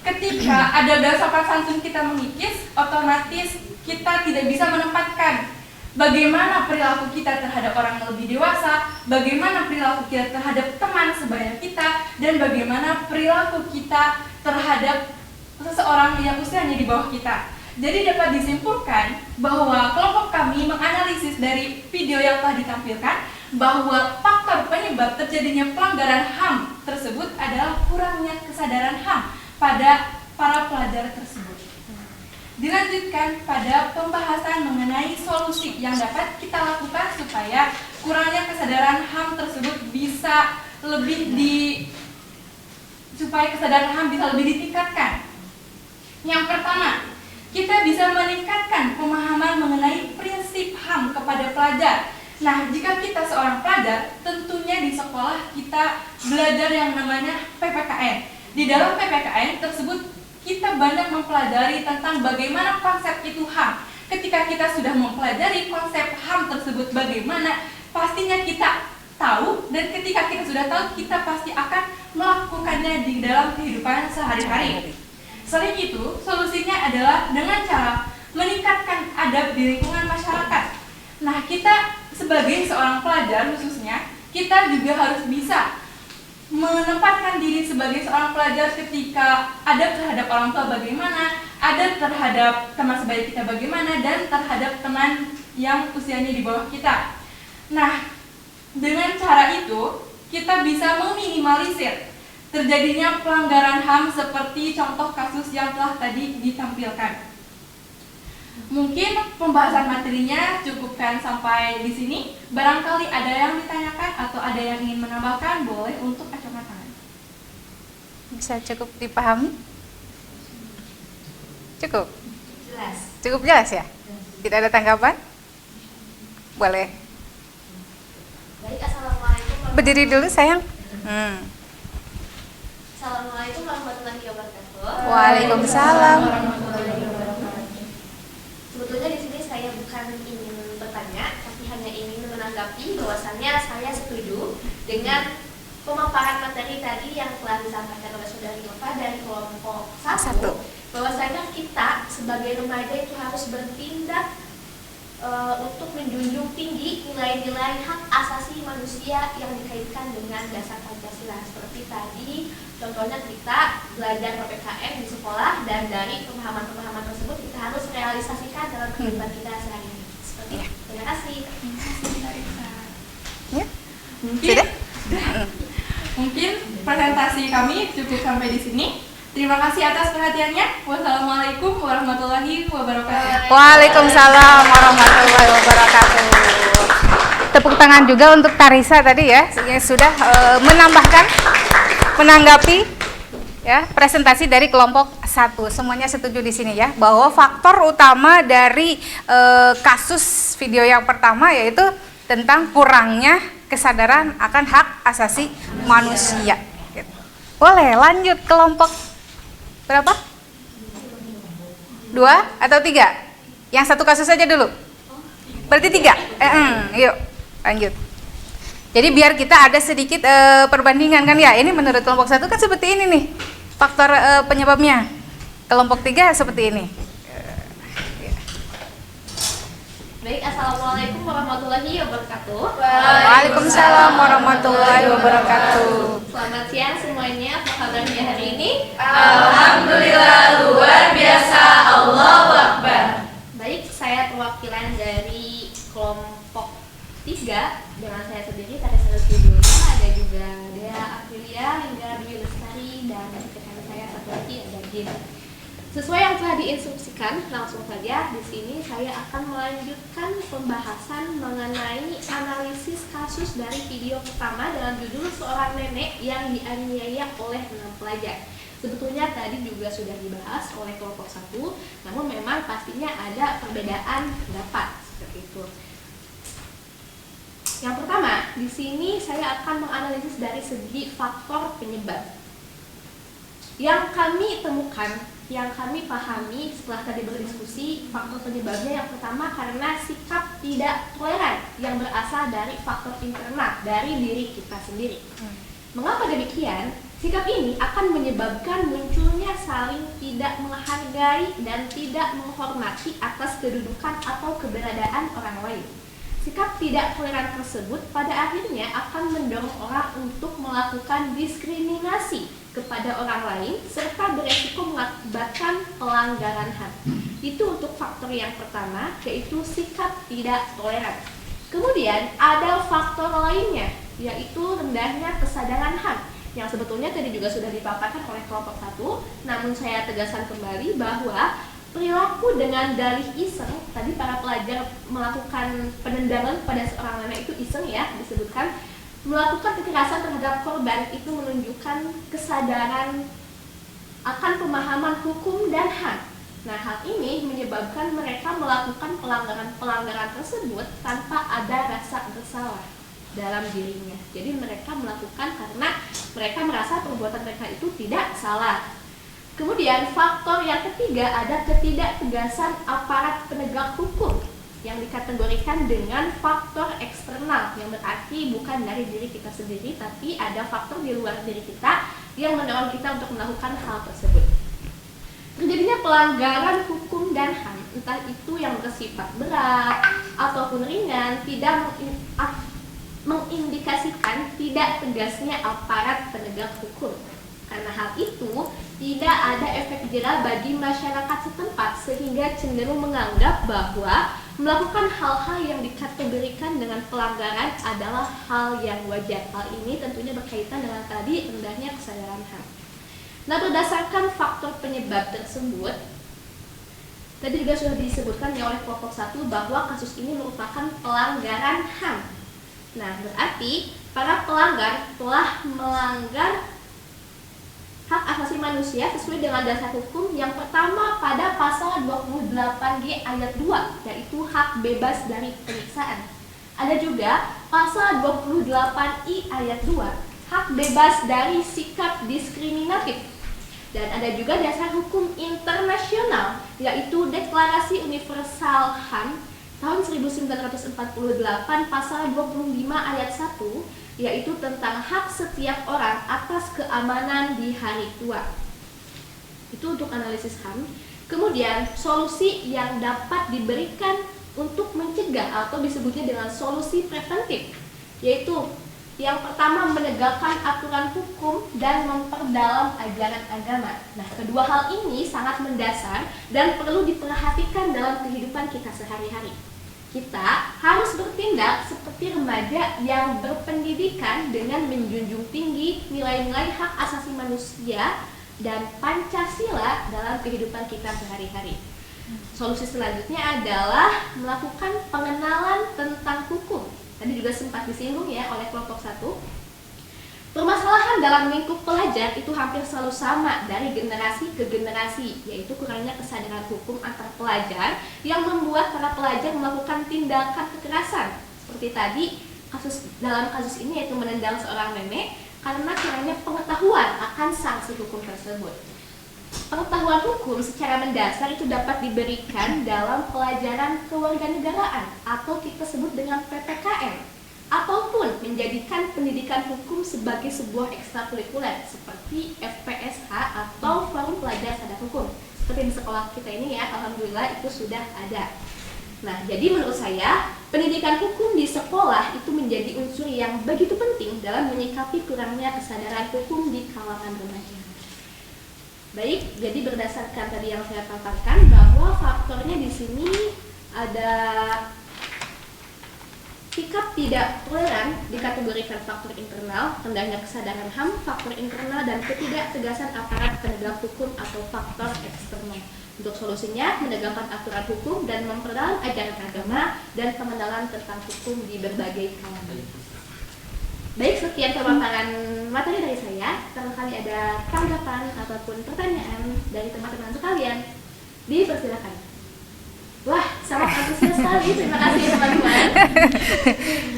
ketika ada sopan santun kita mengikis, otomatis kita tidak bisa menempatkan bagaimana perilaku kita terhadap orang yang lebih dewasa, bagaimana perilaku kita terhadap teman sebaya kita, dan bagaimana perilaku kita terhadap seseorang yang usianya di bawah kita. Jadi dapat disimpulkan bahwa kelompok kami menganalisis dari video yang telah ditampilkan bahwa faktor penyebab terjadinya pelanggaran HAM tersebut adalah kurangnya kesadaran HAM pada para pelajar tersebut. Dilanjutkan pada pembahasan mengenai solusi yang dapat kita lakukan supaya kurangnya kesadaran HAM tersebut bisa supaya kesadaran HAM bisa lebih ditingkatkan. Yang pertama, kita bisa meningkatkan pemahaman mengenai prinsip HAM kepada pelajar. Nah, jika kita seorang pelajar, tentunya di sekolah kita belajar yang namanya PPKN. Di dalam PPKN tersebut kita banyak mempelajari tentang bagaimana konsep itu HAM. Ketika kita sudah mempelajari konsep HAM tersebut bagaimana, pastinya kita tahu, dan ketika kita sudah tahu, kita pasti akan melakukannya di dalam kehidupan sehari-hari. Selain itu, solusinya adalah dengan cara meningkatkan adab di lingkungan masyarakat. Nah, kita sebagai seorang pelajar khususnya, kita juga harus bisa menempatkan diri sebagai seorang pelajar ketika adab terhadap orang tua bagaimana, adab terhadap teman sebaya kita bagaimana, dan terhadap teman yang usianya di bawah kita. Nah, dengan cara itu kita bisa meminimalisir terjadinya pelanggaran HAM seperti contoh kasus yang telah tadi ditampilkan. Mungkin pembahasan materinya cukupkan sampai di sini. Barangkali ada yang ditanyakan atau ada yang ingin menambahkan, boleh untuk acungkan tangan. Bisa cukup dipahami? Cukup? Jelas. Cukup jelas ya? Tidak ada tanggapan? Boleh. Baik, assalamualaikum. Berdiri dulu sayang. Assalamualaikum warahmatullahi wabarakatuh. Waalaikumsalam. Sebetulnya di sini saya bukan ingin bertanya, tapi hanya ingin menanggapi bahwasannya saya setuju dengan pemaparan materi tadi yang telah disampaikan oleh Saudari Nova dari kelompok 1. Bahwasanya kita sebagai remaja itu harus bertindak untuk menjunjung tinggi nilai-nilai hak asasi manusia yang dikaitkan dengan dasar Pancasila. Seperti tadi, contohnya kita belajar PPKN di sekolah, dan dari pemahaman-pemahaman tersebut kita harus realisasikan dalam kehidupan kita sehari-hari. Seperti itu. Terima kasih. Ya? Mungkin presentasi kami cukup sampai di sini. Terima kasih atas perhatiannya. Wassalamualaikum warahmatullahi wabarakatuh. Waalaikumsalam warahmatullahi wabarakatuh. Tepuk tangan juga untuk Tarisa tadi ya, yang sudah menanggapi ya presentasi dari kelompok 1. Semuanya setuju di sini ya, bahwa faktor utama dari kasus video yang pertama yaitu tentang kurangnya kesadaran akan hak asasi manusia. Boleh lanjut kelompok berapa? 2 atau 3? Yang satu kasus saja dulu. Berarti 3. Yuk lanjut. Jadi biar kita ada sedikit perbandingan kan ya. Ini menurut kelompok 1 kan seperti ini nih faktor penyebabnya. Kelompok 3 seperti ini. Baik, assalamualaikum warahmatullahi wabarakatuh. Waalaikumsalam warahmatullahi wabarakatuh. Selamat siang semuanya. Apa kabarnya hari ini? Alhamdulillah luar biasa. Allahu Akbar. Baik, saya perwakilan dari kelompok 3 dengan saya sendiri Tarisa Lutfi, ada juga Dea Aprilia, hingga Dwi Lestari, dan rekan saya satu lagi ada Jin. Sesuai yang telah diinstruksikan, langsung saja di sini saya akan melanjutkan pembahasan mengenai analisis kasus dari video pertama dalam judul seorang nenek yang dianiaya oleh 6 pelajar. Sebetulnya tadi juga sudah dibahas oleh kelompok 1, namun memang pastinya ada perbedaan pendapat seperti itu. Yang pertama, di sini saya akan menganalisis dari segi faktor penyebab. Yang kami temukan, yang kami pahami setelah tadi berdiskusi, faktor penyebabnya yang pertama karena sikap tidak toleran yang berasal dari faktor internal, dari diri kita sendiri. Mengapa demikian? Sikap ini akan menyebabkan munculnya saling tidak menghargai dan tidak menghormati atas kedudukan atau keberadaan orang lain. Sikap tidak toleran tersebut pada akhirnya akan mendorong orang untuk melakukan diskriminasi kepada orang lain serta beresiko mengakibatkan pelanggaran HAM. Itu untuk faktor yang pertama, yaitu sikap tidak toleran. Kemudian ada faktor lainnya, yaitu rendahnya kesadaran HAM, yang sebetulnya tadi juga sudah dipaparkan oleh kelompok 1, namun saya tegaskan kembali bahwa perilaku dengan dalih iseng, tadi para pelajar melakukan penendangan pada seorang nenek itu iseng ya, disebutkan melakukan kekerasan terhadap korban itu menunjukkan kesadaran akan pemahaman hukum dan HAM. Nah, hal ini menyebabkan mereka melakukan pelanggaran-pelanggaran tersebut tanpa ada rasa bersalah. dalam dirinya. Jadi mereka melakukan karena mereka merasa perbuatan mereka itu tidak salah. Kemudian faktor yang ketiga ada ketidaktegasan aparat penegak hukum yang dikategorikan dengan faktor eksternal, yang berarti bukan dari diri kita sendiri tapi ada faktor di luar diri kita yang mendorong kita untuk melakukan hal tersebut. Terjadinya pelanggaran hukum dan HAM, entah itu yang bersifat berat ataupun ringan, tidak mengindikasikan tidak tegasnya aparat penegak hukum. Karena hal itu tidak ada efek jerah bagi masyarakat setempat sehingga cenderung menganggap bahwa melakukan hal-hal yang dikategorikan dengan pelanggaran adalah hal yang wajar. Hal ini tentunya berkaitan dengan tadi rendahnya kesadaran HAM. Nah, berdasarkan faktor penyebab tersebut, tadi juga sudah disebutkan ya oleh kelompok 1 bahwa kasus ini merupakan pelanggaran HAM. Nah, berarti para pelanggar telah melanggar hak asasi manusia sesuai dengan dasar hukum yang pertama pada pasal 28G ayat 2, yaitu hak bebas dari penyiksaan. Ada juga pasal 28I ayat 2, hak bebas dari sikap diskriminatif. Dan ada juga dasar hukum internasional, yaitu Deklarasi Universal HAM tahun 1948 pasal 25 ayat 1, yaitu tentang hak setiap orang atas keamanan di hari tua. Itu untuk analisis HAM. Kemudian solusi yang dapat diberikan untuk mencegah atau disebutnya dengan solusi preventif, yaitu yang pertama menegakkan aturan hukum dan memperdalam ajaran agama. Nah, kedua hal ini sangat mendasar dan perlu diperhatikan dalam kehidupan kita sehari-hari. Kita harus bertindak seperti remaja yang berpendidikan dengan menjunjung tinggi nilai-nilai hak asasi manusia dan Pancasila dalam kehidupan kita sehari-hari. Solusi selanjutnya adalah melakukan pengenalan tentang hukum. Tadi juga sempat disinggung ya oleh kelompok 1. Permasalahan dalam lingkup pelajar itu hampir selalu sama dari generasi ke generasi, yaitu kurangnya kesadaran hukum antar pelajar yang membuat para pelajar melakukan tindakan kekerasan. Seperti tadi dalam kasus ini yaitu menendang seorang nenek karena kurangnya pengetahuan akan sanksi hukum tersebut. Pengetahuan hukum secara mendasar itu dapat diberikan dalam pelajaran kewarganegaraan atau kita sebut dengan PPKN, ataupun menjadikan pendidikan hukum sebagai sebuah ekstrakurikuler seperti FPSH atau Forum Pelajar Sadar Hukum. Seperti di sekolah kita ini ya, alhamdulillah itu sudah ada. Nah, jadi menurut saya pendidikan hukum di sekolah itu menjadi unsur yang begitu penting dalam menyikapi kurangnya kesadaran hukum di kalangan remaja. Baik, jadi berdasarkan tadi yang saya paparkan bahwa faktornya di sini ada sikap tidak toleran dikategorikan faktor internal, rendahnya kesadaran HAM, faktor internal, dan ketidaktegasan aparat penegak hukum atau faktor eksternal. Untuk solusinya, menegakkan aturan hukum dan memperdalam ajaran agama dan pengenalan tentang hukum di berbagai kalangan. Baik, sekian pemaparan materi dari saya. Barangkali ada tanggapan ataupun pertanyaan dari teman-teman sekalian, dipersilakan. Wah, sangat antusias sekali. Terima kasih teman-teman.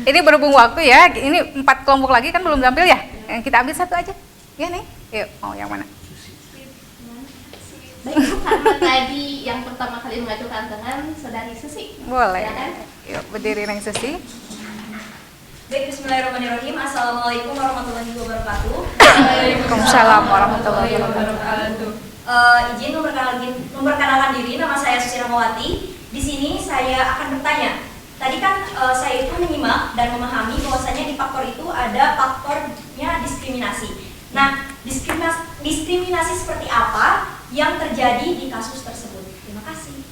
Ini berhubung waktu ya. Ini 4 kelompok lagi kan belum tampil ya. Kita ambil satu aja. Ya nih. Yuk, mau yang mana? Baik, karena tadi yang pertama kali mengajukan tangan Saudari Susi. Boleh. Silakan. Yuk, berdiri Neng Susi. Baik, bismillahirrahmanirrahim. Assalamualaikum warahmatullahi wabarakatuh. Waalaikumsalam warahmatullahi wabarakatuh. Izin memperkenalkan diri, nama saya Susi Ramawati. Di sini saya akan bertanya. Tadi kan saya itu menyimak dan memahami bahwasanya di faktor itu ada faktornya diskriminasi. Nah, diskriminasi seperti apa yang terjadi di kasus tersebut? Terima kasih.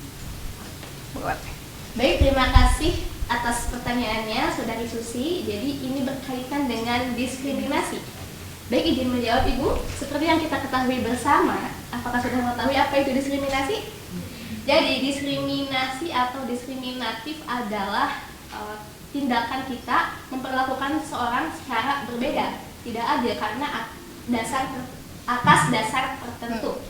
Baik, terima kasih atas pertanyaannya Saudari Susi. Jadi ini berkaitan dengan diskriminasi. Baik, izin menjawab Ibu. Seperti yang kita ketahui bersama, apakah sudah mengetahui apa itu diskriminasi? Jadi diskriminasi atau diskriminatif adalah tindakan kita memperlakukan seseorang secara berbeda, tidak adil karena atas dasar tertentu.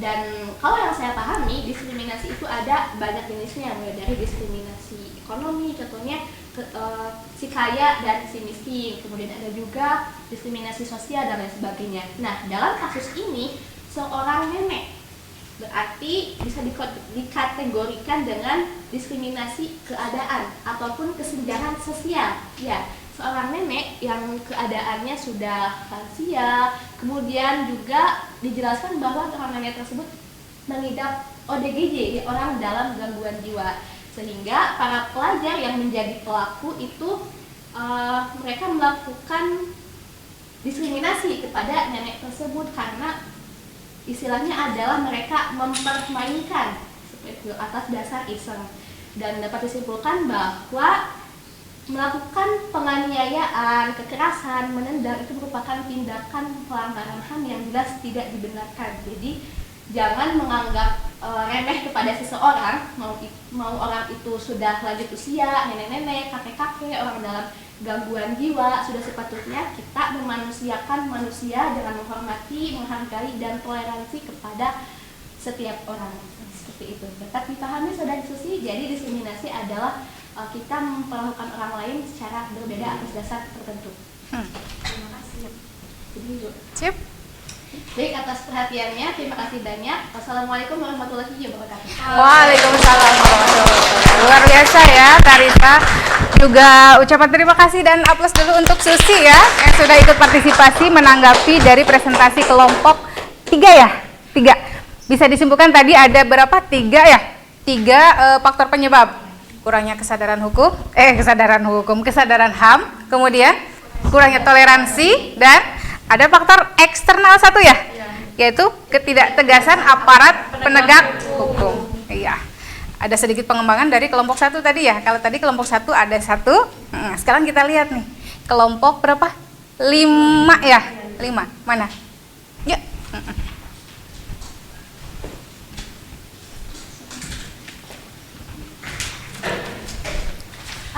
Dan kalau yang saya pahami, diskriminasi itu ada banyak jenisnya, mulai dari diskriminasi ekonomi, contohnya si kaya dan si miskin, kemudian ada juga diskriminasi sosial dan lain sebagainya. Nah, dalam kasus ini seorang nenek berarti bisa dikategorikan dengan diskriminasi keadaan ataupun kesenjangan sosial. Ya, seorang nenek yang keadaannya sudah lansia, kemudian juga dijelaskan bahwa seorang nenek tersebut mengidap ODGJ, orang dalam gangguan jiwa, sehingga para pelajar yang menjadi pelaku itu mereka melakukan diskriminasi kepada nenek tersebut karena istilahnya adalah mereka mempermainkan seperti itu atas dasar iseng, dan dapat disimpulkan bahwa melakukan penganiayaan, kekerasan, menendang itu merupakan tindakan pelanggaran HAM yang jelas tidak dibenarkan. Jadi jangan menganggap remeh kepada seseorang, mau orang itu sudah lanjut usia, nenek-nenek, kakek-kakek, orang dalam gangguan jiwa, sudah sepatutnya kita memanusiakan manusia dengan menghormati, menghargai, dan toleransi kepada setiap orang. Seperti itu. Dapat dipahami Saudara Susi, jadi diskriminasi adalah kita memperlakukan orang lain secara berbeda atas dasar tertentu. Terima kasih. Sip. Baik, atas perhatiannya, terima kasih banyak. Wassalamualaikum warahmatullahi wabarakatuh. Waalaikumsalam warahmatullahi wabarakatuh. Luar biasa ya, Karita. Juga ucapan terima kasih dan aplaus dulu untuk Susi ya, yang sudah ikut partisipasi menanggapi dari presentasi kelompok 3 ya? 3. Bisa disimpulkan tadi ada berapa? 3 ya? 3 faktor penyebab. Kurangnya kesadaran HAM, kemudian kurangnya toleransi, dan ada faktor eksternal 1 ya, yaitu ketidaktegasan aparat penegak hukum. Iya. Ada sedikit pengembangan dari kelompok 1 tadi ya. Kalau tadi kelompok 1 ada 1. Sekarang kita lihat nih. Kelompok berapa? 5 ya. 5. Mana? Ya.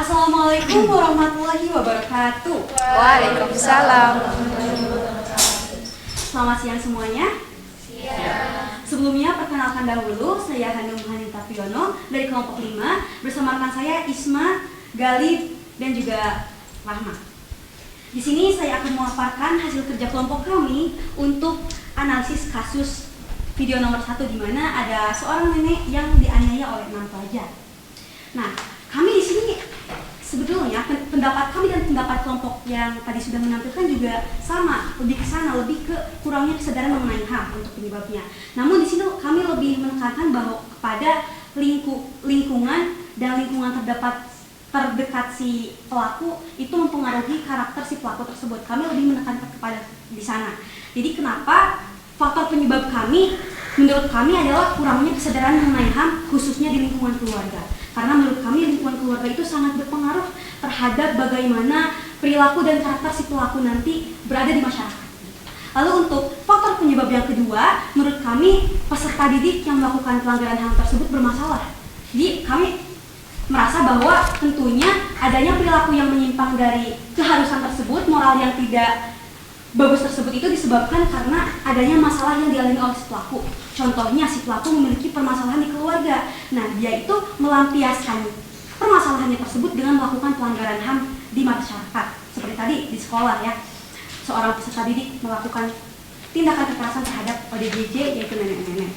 Assalamualaikum warahmatullahi wabarakatuh. Waalaikumsalam. Selamat siang semuanya. Sebelumnya perkenalkan dahulu, saya Hanum Hanita Piono dari kelompok 5 bersama rekan saya Isma, Galib, dan juga Rahma. Di sini saya akan memaparkan hasil kerja kelompok kami untuk analisis kasus video nomor 1 di mana ada seorang nenek yang dianiaya oleh 6 pelajar. Nah, kami di sini sebetulnya pendapat kami dan pendapat kelompok yang tadi sudah menampilkan juga sama, lebih ke sana, lebih ke kurangnya kesadaran mengenai HAM untuk penyebabnya. Namun di sini kami lebih menekankan bahwa kepada lingkungan dan lingkungan terdekat si pelaku itu mempengaruhi karakter si pelaku tersebut. Kami lebih menekankan kepada di sana. Jadi kenapa faktor penyebab kami menurut kami adalah kurangnya kesadaran mengenai HAM khususnya di lingkungan keluarga. Karena menurut kami lingkungan keluarga itu sangat berpengaruh terhadap bagaimana perilaku dan karakter si pelaku nanti berada di masyarakat. Lalu untuk faktor penyebab yang kedua, menurut kami peserta didik yang melakukan pelanggaran HAM tersebut bermasalah. Jadi kami merasa bahwa tentunya adanya perilaku yang menyimpang dari keharusan tersebut, moral yang tidak bagus tersebut itu disebabkan karena adanya masalah yang dialami oleh si pelaku. Contohnya si pelaku memiliki permasalahan di keluarga. Nah, dia itu melampiaskan permasalahannya tersebut dengan melakukan pelanggaran HAM di masyarakat. Seperti tadi di sekolah ya, seorang peserta didik melakukan tindakan kekerasan terhadap ODGJ yaitu nenek-nenek.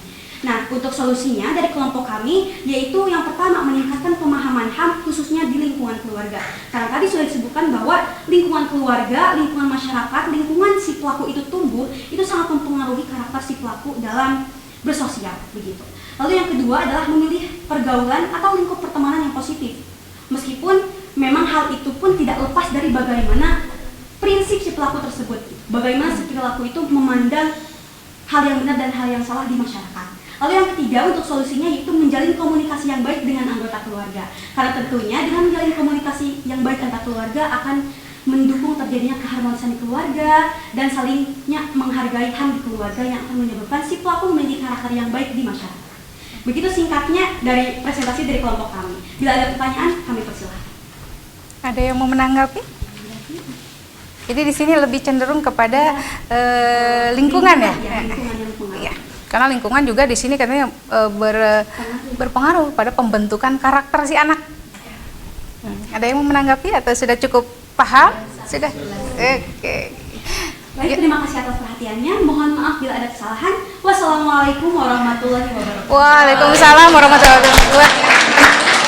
Nah, untuk solusinya dari kelompok kami yaitu yang pertama meningkatkan pemahaman HAM khususnya di lingkungan keluarga. Karena tadi sudah disebutkan bahwa lingkungan keluarga, lingkungan masyarakat, lingkungan si pelaku itu tumbuh itu sangat mempengaruhi karakter si pelaku dalam bersosial begitu. Lalu yang kedua adalah memilih pergaulan atau lingkup pertemanan yang positif. Meskipun memang hal itu pun tidak lepas dari bagaimana prinsip si pelaku tersebut. Bagaimana si pelaku itu memandang hal yang benar dan hal yang salah di masyarakat. Lalu yang ketiga untuk solusinya yaitu menjalin komunikasi yang baik dengan anggota keluarga. Karena tentunya dengan menjalin komunikasi yang baik antar keluarga akan mendukung terjadinya keharmonisan di keluarga dan salingnya menghargai HAM di keluarga yang akan menyebabkan si pelaku memiliki karakter yang baik di masyarakat. Begitu singkatnya dari presentasi dari kelompok kami. Bila ada pertanyaan, kami persilahkan. Ada yang mau menanggapi? Jadi di sini lebih cenderung kepada lingkungan ya? Iya. Karena lingkungan juga di sini katanya berpengaruh pada pembentukan karakter si anak. Ada yang mau menanggapi atau sudah cukup paham? Sudah? Oke. Baik, terima kasih atas perhatiannya. Mohon maaf bila ada kesalahan. Wassalamualaikum warahmatullahi wabarakatuh. Waalaikumsalam warahmatullahi wabarakatuh.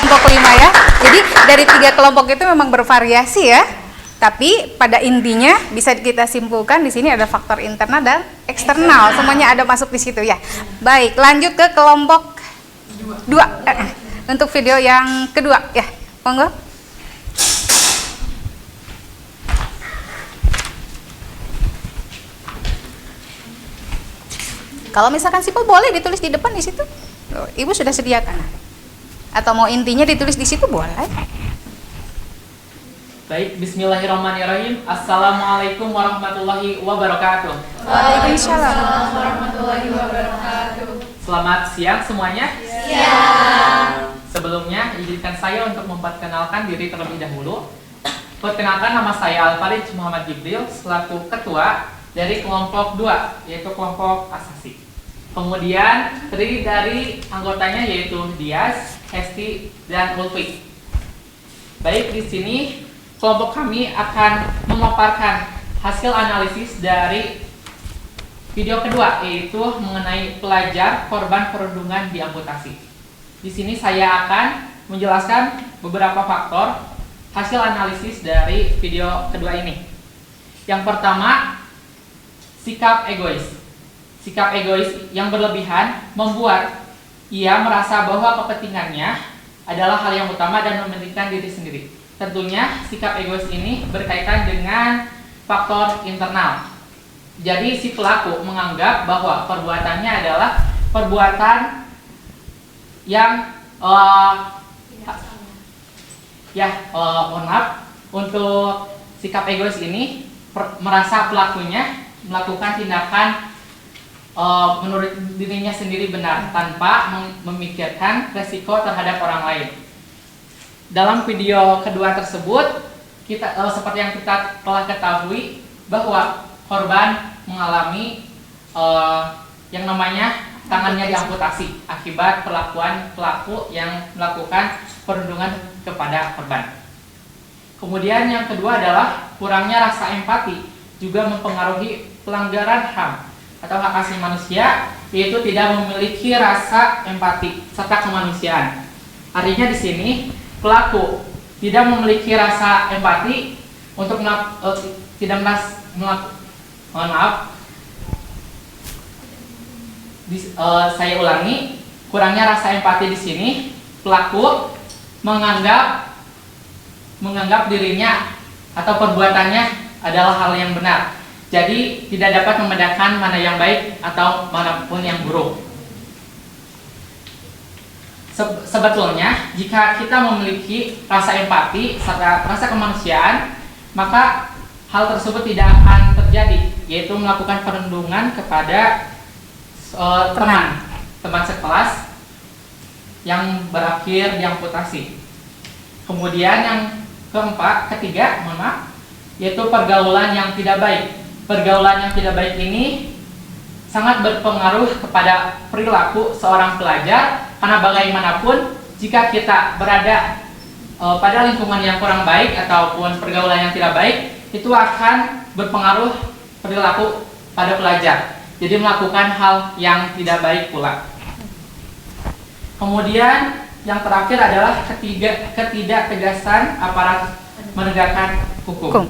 Kelompok 5 ya. Jadi dari 3 kelompok itu memang bervariasi ya. Tapi pada intinya bisa kita simpulkan di sini ada faktor internal dan eksternal. Semuanya ada masuk di situ ya. Baik, lanjut ke kelompok 2. Untuk video yang kedua ya. Monggo. Kalau misalkan simpel boleh ditulis di depan di situ. Ibu sudah sediakan. Atau mau intinya ditulis di situ boleh. Baik, bismillahirrahmanirrahim. Assalamualaikum warahmatullahi wabarakatuh. Waalaikumsalam warahmatullahi wabarakatuh. Selamat siang semuanya. Siang. Sebelumnya, izinkan saya untuk memperkenalkan diri terlebih dahulu. Perkenalkan, nama saya Al-Farid Muhammad Jibril selaku ketua dari kelompok 2, yaitu kelompok asasi. Kemudian terdiri dari anggotanya yaitu Dias, Hesti, dan Ulfi. Baik, di sini kelompok kami akan memaparkan hasil analisis dari video kedua, yaitu mengenai pelajar korban perundungan diamputasi. Di sini saya akan menjelaskan beberapa faktor hasil analisis dari video kedua ini. Yang pertama, sikap egois. Sikap egois yang berlebihan membuat ia merasa bahwa kepentingannya adalah hal yang utama dan mementingkan diri sendiri. Tentunya sikap egois ini berkaitan dengan faktor internal. Jadi si pelaku menganggap bahwa perbuatannya adalah perbuatan yang mohon maaf, untuk sikap egois ini merasa pelakunya melakukan tindakan menurut dirinya sendiri benar tanpa memikirkan resiko terhadap orang lain. Dalam video kedua tersebut, kita seperti yang kita telah ketahui bahwa korban mengalami yang namanya tangannya diamputasi akibat perlakuan pelaku yang melakukan perundungan kepada korban. Kemudian yang kedua adalah kurangnya rasa empati juga mempengaruhi pelanggaran HAM atau hak asasi manusia, yaitu tidak memiliki rasa empati serta kemanusiaan. Artinya di sini pelaku tidak memiliki rasa empati untuk saya ulangi, kurangnya rasa empati di sini pelaku menganggap dirinya atau perbuatannya adalah hal yang benar. Jadi tidak dapat membedakan mana yang baik atau manapun yang buruk. Sebetulnya jika kita memiliki rasa empati serta rasa kemanusiaan, maka hal tersebut tidak akan terjadi, yaitu melakukan perundungan kepada teman sekelas yang berakhir diamputasi. Kemudian yang ketiga, yaitu pergaulan yang tidak baik. Pergaulan yang tidak baik ini sangat berpengaruh kepada perilaku seorang pelajar, karena bagaimanapun jika kita berada pada lingkungan yang kurang baik ataupun pergaulan yang tidak baik, itu akan berpengaruh perilaku pada pelajar, jadi melakukan hal yang tidak baik pula. Kemudian yang terakhir adalah ketidaktegasan aparat menegakkan hukum.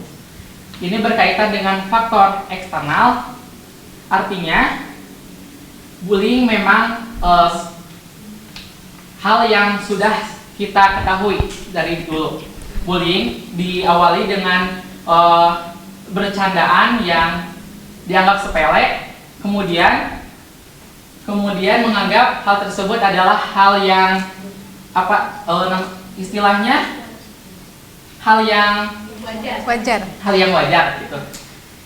Ini berkaitan dengan faktor eksternal, artinya bullying memang hal yang sudah kita ketahui dari dulu. Bullying diawali dengan bercandaan yang dianggap sepele, kemudian menganggap hal tersebut adalah hal yang istilahnya hal yang wajar gitu.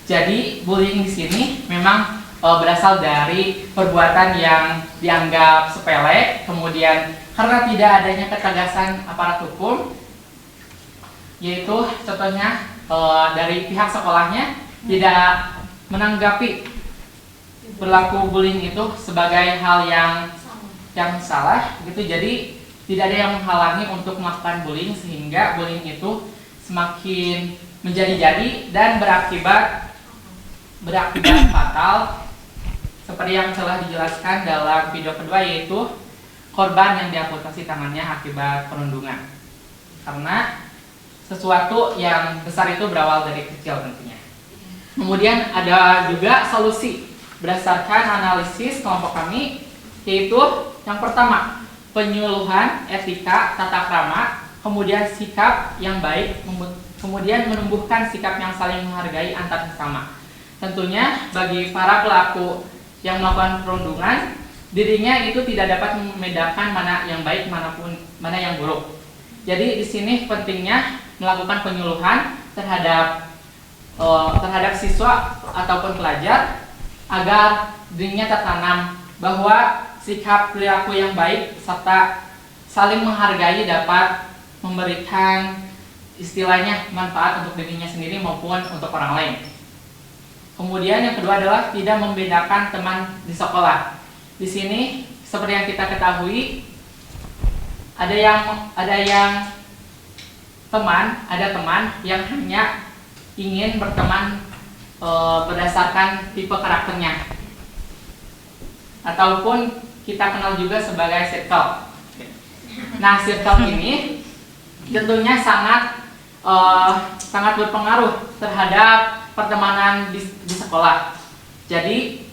Jadi bullying di sini memang berasal dari perbuatan yang dianggap sepele, kemudian karena tidak adanya ketegasan aparat hukum, yaitu contohnya dari pihak sekolahnya tidak menanggapi perilaku bullying itu sebagai hal yang salah gitu. Jadi tidak ada yang menghalangi untuk melakukan bullying, sehingga bullying itu semakin menjadi-jadi dan berakibat fatal seperti yang telah dijelaskan dalam video kedua, yaitu korban yang diamputasi tangannya akibat perundungan. Karena sesuatu yang besar itu berawal dari kecil tentunya. Kemudian ada juga solusi berdasarkan analisis kelompok kami, yaitu yang pertama, penyuluhan, etika, tata krama, kemudian sikap yang baik, kemudian menumbuhkan sikap yang saling menghargai antar sesama. Tentunya bagi para pelaku yang melakukan perundungan, dirinya itu tidak dapat membedakan mana yang baik mana yang buruk. Jadi di sini pentingnya melakukan penyuluhan terhadap siswa ataupun pelajar agar dirinya tertanam bahwa sikap perilaku yang baik serta saling menghargai dapat memberikan istilahnya manfaat untuk dirinya sendiri maupun untuk orang lain. Kemudian yang kedua adalah tidak membedakan teman di sekolah. Di sini seperti yang kita ketahui, ada teman yang hanya ingin berteman berdasarkan tipe karakternya, ataupun kita kenal juga sebagai circle. Nah, circle ini tentunya sangat berpengaruh terhadap pertemanan di sekolah. Jadi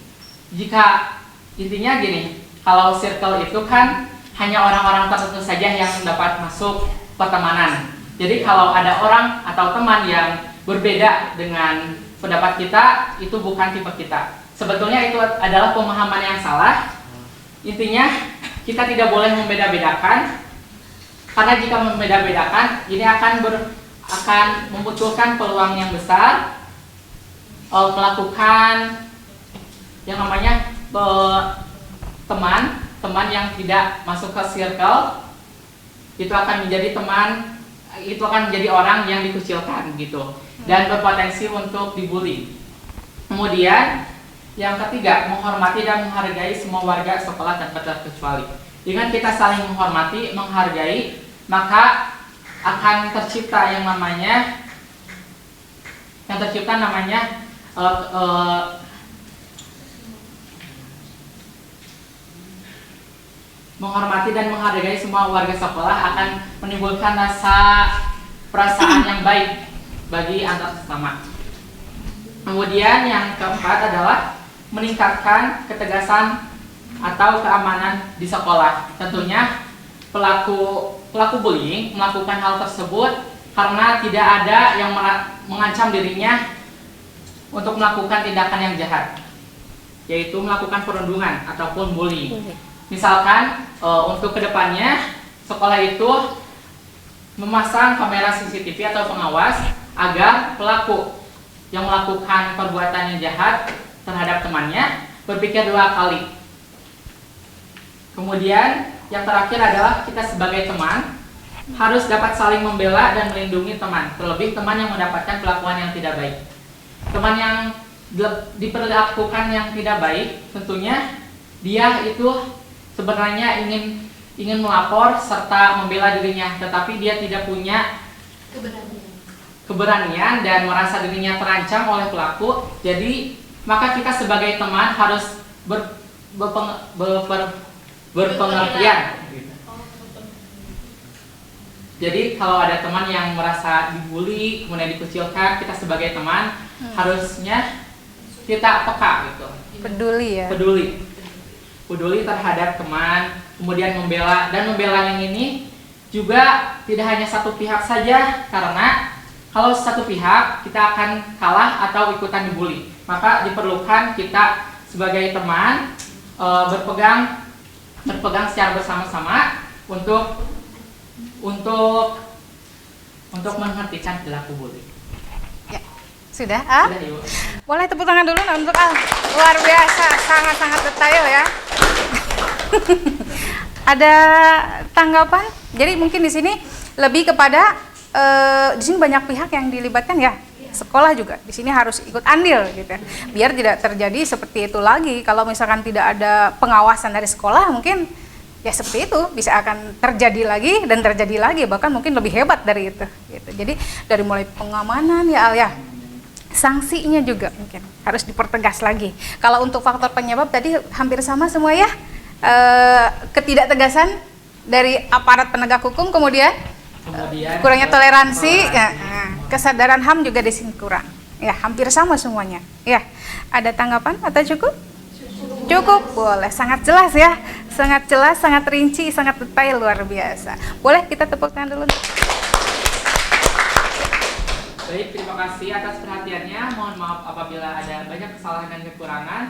jika intinya gini, kalau circle itu kan hanya orang-orang tertentu saja yang dapat masuk pertemanan. Jadi kalau ada orang atau teman yang berbeda dengan pendapat kita, itu bukan tipe kita. Sebetulnya itu adalah pemahaman yang salah. Intinya kita tidak boleh membeda-bedakan, karena jika membeda-bedakan ini akan memunculkan peluang yang besar melakukan yang namanya teman yang tidak masuk ke circle, itu akan menjadi orang yang dikucilkan gitu, dan berpotensi untuk dibully. Kemudian yang ketiga, menghormati dan menghargai semua warga sekolah tanpa terkecuali. Dengan kita saling menghormati, menghargai, maka akan tercipta yang namanya menghormati dan menghargai semua warga sekolah akan menimbulkan perasaan yang baik bagi antar sesama. Kemudian yang keempat adalah meningkatkan ketegasan atau keamanan di sekolah. Tentunya pelaku bullying melakukan hal tersebut karena tidak ada yang mengancam dirinya untuk melakukan tindakan yang jahat, yaitu melakukan perundungan ataupun bullying. Misalkan untuk kedepannya sekolah itu memasang kamera CCTV atau pengawas agar pelaku yang melakukan perbuatan yang jahat terhadap temannya berpikir 2 kali. Kemudian yang terakhir adalah kita sebagai teman harus dapat saling membela dan melindungi teman, terlebih teman yang mendapatkan perlakuan yang tidak baik. Teman yang diperlakukan yang tidak baik, tentunya dia itu sebenarnya ingin melapor serta membela dirinya, tetapi dia tidak punya keberanian dan merasa dirinya terancam oleh pelaku. Jadi maka kita sebagai teman harus berpengertian. Jadi kalau ada teman yang merasa dibully, kemudian dikucilkan, kita sebagai teman harusnya kita peka gitu. Peduli ya. Peduli terhadap teman, kemudian membela, dan membela yang ini juga tidak hanya satu pihak saja, karena kalau satu pihak kita akan kalah atau ikutan dibully. Maka diperlukan kita sebagai teman berpegang secara bersama-sama untuk menghentikan perilaku bullying. Ya, sudah. Boleh tepuk tangan dulu untuk luar biasa, sangat-sangat detail ya. Ada tanggapan? Jadi mungkin di sini lebih kepada di sini banyak pihak yang dilibatkan ya. Sekolah juga di sini harus ikut andil gitu ya. Biar tidak terjadi seperti itu lagi. Kalau misalkan tidak ada pengawasan dari sekolah, mungkin ya seperti itu bisa akan terjadi lagi dan terjadi lagi, bahkan mungkin lebih hebat dari itu gitu. Jadi dari mulai pengamanan ya Al ya, sanksinya juga mungkin harus dipertegas lagi. Kalau untuk faktor penyebab tadi hampir sama semua ya, ketidaktegasan dari aparat penegak hukum, kemudian kurangnya toleransi, ya, kesadaran HAM juga di sini kurang. Ya, hampir sama semuanya. Ya, ada tanggapan atau cukup? Cukup, boleh. Sangat jelas ya, sangat jelas, sangat rinci, sangat detail, luar biasa. Boleh kita tepuk tangan dulu. Baik, terima kasih atas perhatiannya. Mohon maaf apabila ada banyak kesalahan dan kekurangan.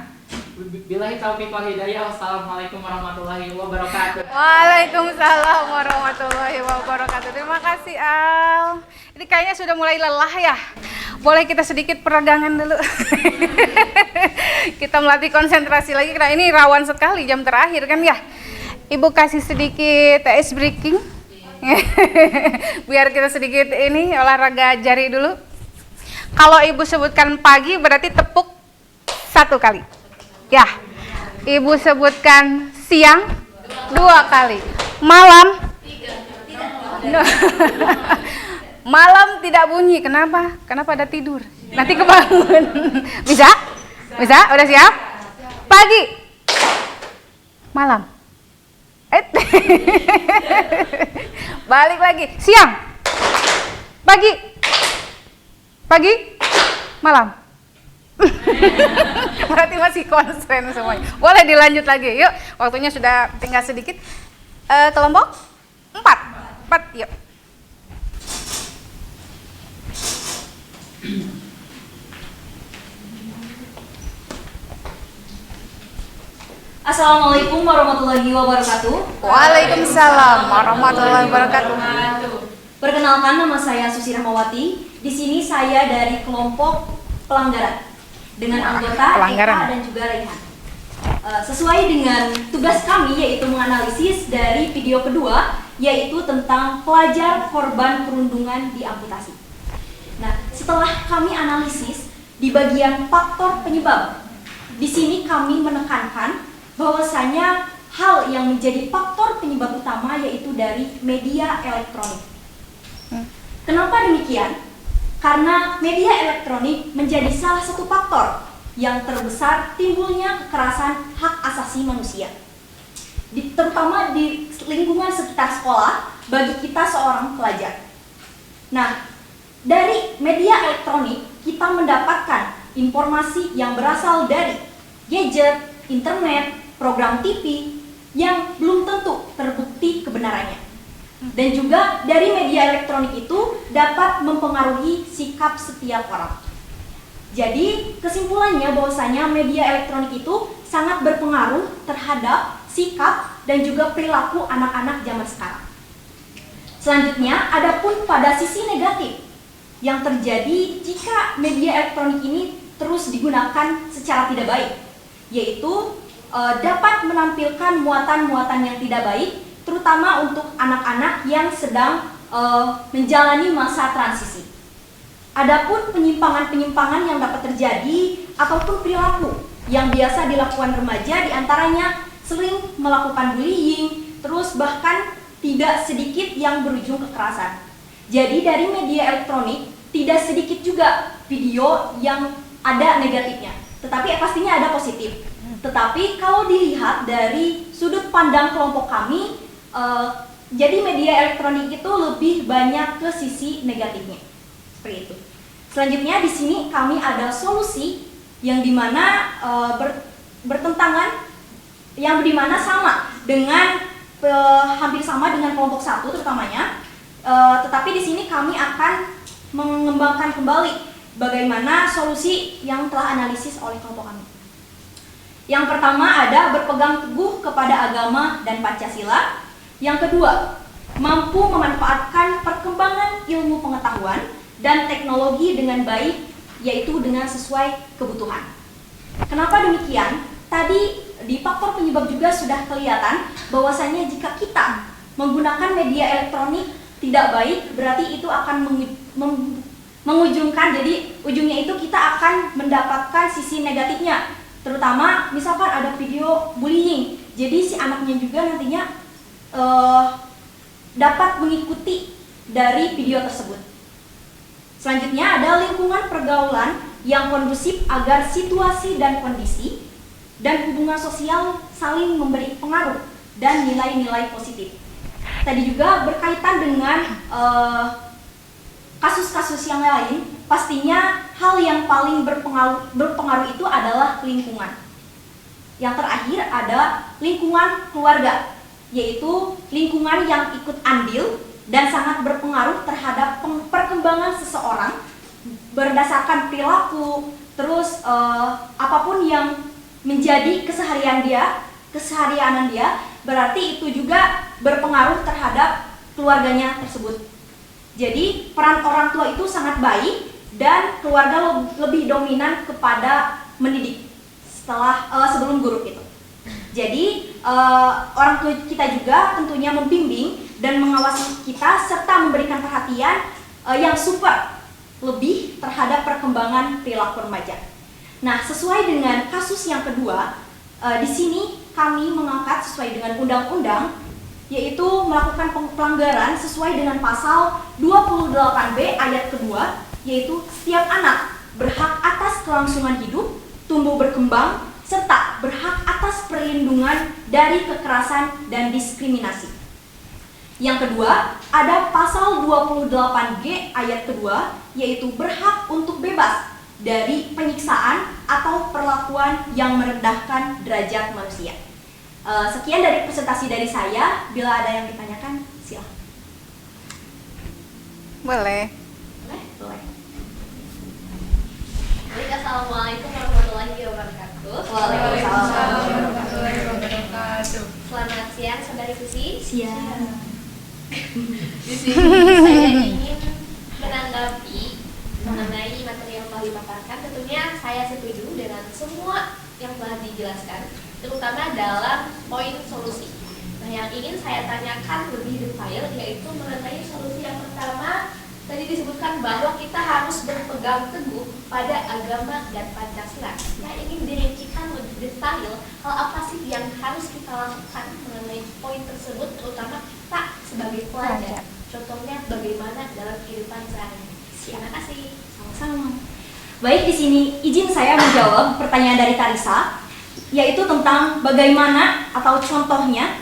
Billahi taufiq wal hidayah. Wassalamualaikum warahmatullahi wabarakatuh. Waalaikumsalam warahmatullahi wabarakatuh. Terima kasih Al. Ini kayaknya sudah mulai lelah ya. Boleh kita sedikit peregangan dulu. Kita melatih konsentrasi lagi karena ini rawan sekali jam terakhir kan ya. Ibu kasih sedikit ice breaking. Biar kita sedikit ini olahraga jari dulu. Kalau ibu sebutkan pagi berarti tepuk 1 kali. Ya, ibu sebutkan siang 2 kali. Malam 3. Malam tidak bunyi. Kenapa? Karena pada tidur. Nanti kebangun. Bisa? Bisa? Udah siap? Pagi. Malam. Balik lagi. Siang. Pagi. Pagi. Malam. Berarti masih konsen semuanya. Boleh dilanjut lagi. Yuk, waktunya sudah tinggal sedikit. Kelompok 4, yuk. Assalamualaikum warahmatullahi wabarakatuh. Waalaikumsalam warahmatullahi wabarakatuh. Perkenalkan, nama saya Susi Rahmawati. Di sini saya dari kelompok pelanggaran dengan anggota Eka dan juga Raihan. Sesuai dengan tugas kami yaitu menganalisis dari video kedua, yaitu tentang pelajar korban perundungan di amputasi. Nah, setelah kami analisis di bagian faktor penyebab, di sini kami menekankan bahwasanya hal yang menjadi faktor penyebab utama yaitu dari media elektronik. Kenapa demikian? Karena media elektronik menjadi salah satu faktor yang terbesar timbulnya kekerasan hak asasi manusia, terutama di lingkungan sekitar sekolah bagi kita seorang pelajar. Nah, dari media elektronik kita mendapatkan informasi yang berasal dari gadget, internet, program TV yang belum tentu terbukti kebenarannya. Dan juga dari media elektronik itu dapat mempengaruhi sikap setiap orang. Jadi kesimpulannya bahwasanya media elektronik itu sangat berpengaruh terhadap sikap dan juga perilaku anak-anak zaman sekarang. Selanjutnya, adapun pada sisi negatif yang terjadi jika media elektronik ini terus digunakan secara tidak baik, yaitu dapat menampilkan muatan-muatan yang tidak baik, terutama untuk anak-anak yang sedang menjalani masa transisi. Adapun penyimpangan-penyimpangan yang dapat terjadi ataupun perilaku yang biasa dilakukan remaja, diantaranya sering melakukan bullying, terus bahkan tidak sedikit yang berujung kekerasan. Jadi dari media elektronik tidak sedikit juga video yang ada negatifnya, tetapi pastinya ada positif. Tetapi kalau dilihat dari sudut pandang kelompok kami, jadi media elektronik itu lebih banyak ke sisi negatifnya. Seperti itu. Selanjutnya di sini kami ada solusi yang dimana bertentangan, yang dimana sama dengan hampir sama dengan kelompok 1 terutamanya. Tetapi di sini kami akan mengembangkan kembali bagaimana solusi yang telah analisis oleh kelompok kami. Yang pertama ada berpegang teguh kepada agama dan Pancasila. Yang kedua, mampu memanfaatkan perkembangan ilmu pengetahuan dan teknologi dengan baik, yaitu dengan sesuai kebutuhan. Kenapa demikian? Tadi di faktor penyebab juga sudah kelihatan bahwasanya jika kita menggunakan media elektronik tidak baik, berarti itu akan mengujungkan, jadi ujungnya itu kita akan mendapatkan sisi negatifnya. Terutama misalkan ada video bullying Jadi si anaknya juga nantinya dapat mengikuti dari video tersebut. Selanjutnya ada lingkungan pergaulan yang kondusif agar situasi dan kondisi dan hubungan sosial saling memberi pengaruh dan nilai-nilai positif. Tadi juga berkaitan dengan kasus-kasus yang lain, pastinya hal yang paling berpengaruh itu adalah lingkungan. Yang terakhir ada lingkungan keluarga, yaitu lingkungan yang ikut andil dan sangat berpengaruh terhadap perkembangan seseorang berdasarkan perilaku, terus apapun yang menjadi keseharianan dia, berarti itu juga berpengaruh terhadap keluarganya tersebut. Jadi peran orang tua itu sangat baik dan keluarga lebih dominan kepada mendidik sebelum guru itu. Jadi orang tua kita juga tentunya membimbing dan mengawasi kita serta memberikan perhatian yang super lebih terhadap perkembangan perilaku remaja. Nah, sesuai dengan kasus yang kedua, di sini kami mengangkat sesuai dengan undang-undang, yaitu melakukan pelanggaran sesuai dengan pasal 28B ayat kedua, yaitu setiap anak berhak atas kelangsungan hidup, tumbuh berkembang, serta berhak atas perlindungan dari kekerasan dan diskriminasi. Yang kedua, ada pasal 28G ayat kedua, yaitu berhak untuk bebas dari penyiksaan atau perlakuan yang merendahkan derajat manusia. Sekian dari presentasi dari saya. Bila ada yang ditanyakan, silakan. Boleh. Boleh. Baik, assalamualaikum warahmatullahi wabarakatuh. Waalaikumsalam warahmatullahi wabarakatuh. Selamat siang, saudari Susi. Siang. Di sini saya ingin menanggapi mengenai materi yang telah dipaparkan. Tentunya saya setuju dengan semua yang telah dijelaskan, terutama dalam poin solusi. Nah, yang ingin saya tanyakan lebih detail yaitu mengenai solusi yang pertama. Tadi disebutkan bahwa kita harus berpegang teguh pada agama dan Pancasila. Nah, ingin dirincikan lebih detail hal apa sih yang harus kita lakukan mengenai poin tersebut, terutama kita sebagai pelajar. Contohnya bagaimana dalam kehidupan sehari-hari. Terima kasih. Sama-sama. Baik, di sini izin saya menjawab pertanyaan dari Tarisa, yaitu tentang bagaimana atau contohnya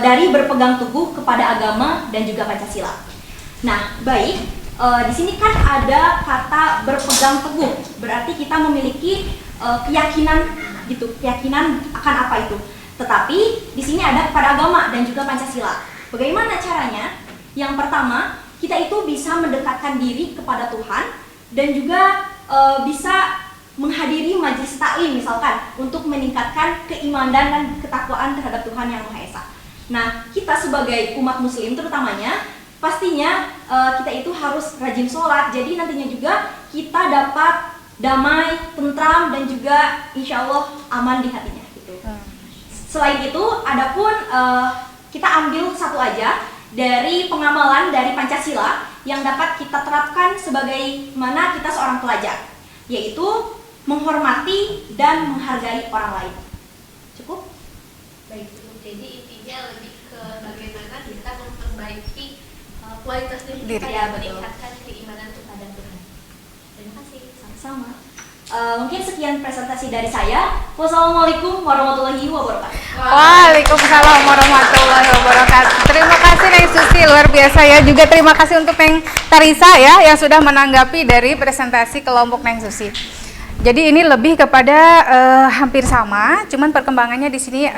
dari berpegang teguh kepada agama dan juga Pancasila. Nah, baik. Di sini kan ada kata berpegang teguh, berarti kita memiliki keyakinan gitu, keyakinan akan apa itu. Tetapi di sini ada kepada agama dan juga Pancasila. Bagaimana caranya? Yang pertama, kita itu bisa mendekatkan diri kepada Tuhan dan juga bisa menghadiri majelis taklim misalkan untuk meningkatkan keimanan dan ketakwaan terhadap Tuhan Yang Maha Esa. Nah, kita sebagai umat muslim terutamanya pastinya kita itu harus rajin sholat, jadi nantinya juga kita dapat damai, tentram, dan juga insya Allah aman di hatinya gitu. Selain itu, adapun kita ambil satu aja dari pengamalan dari Pancasila yang dapat kita terapkan sebagai mana kita seorang pelajar, yaitu menghormati dan menghargai orang lain. Cukup? Baik, jadi intinya lebih ke bagaimana kita memperbaiki kualitas diri kita yang meningkatkan keimanan kepada Tuhan. Terima kasih. Sama-sama. Mungkin sekian presentasi dari saya. Wassalamualaikum warahmatullahi wabarakatuh. Waalaikumsalam warahmatullahi wabarakatuh. Terima kasih Neng Susi, luar biasa ya. Juga terima kasih untuk Neng Tarisa ya yang sudah menanggapi dari presentasi kelompok Neng Susi. Jadi ini lebih kepada hampir sama, cuman perkembangannya di sini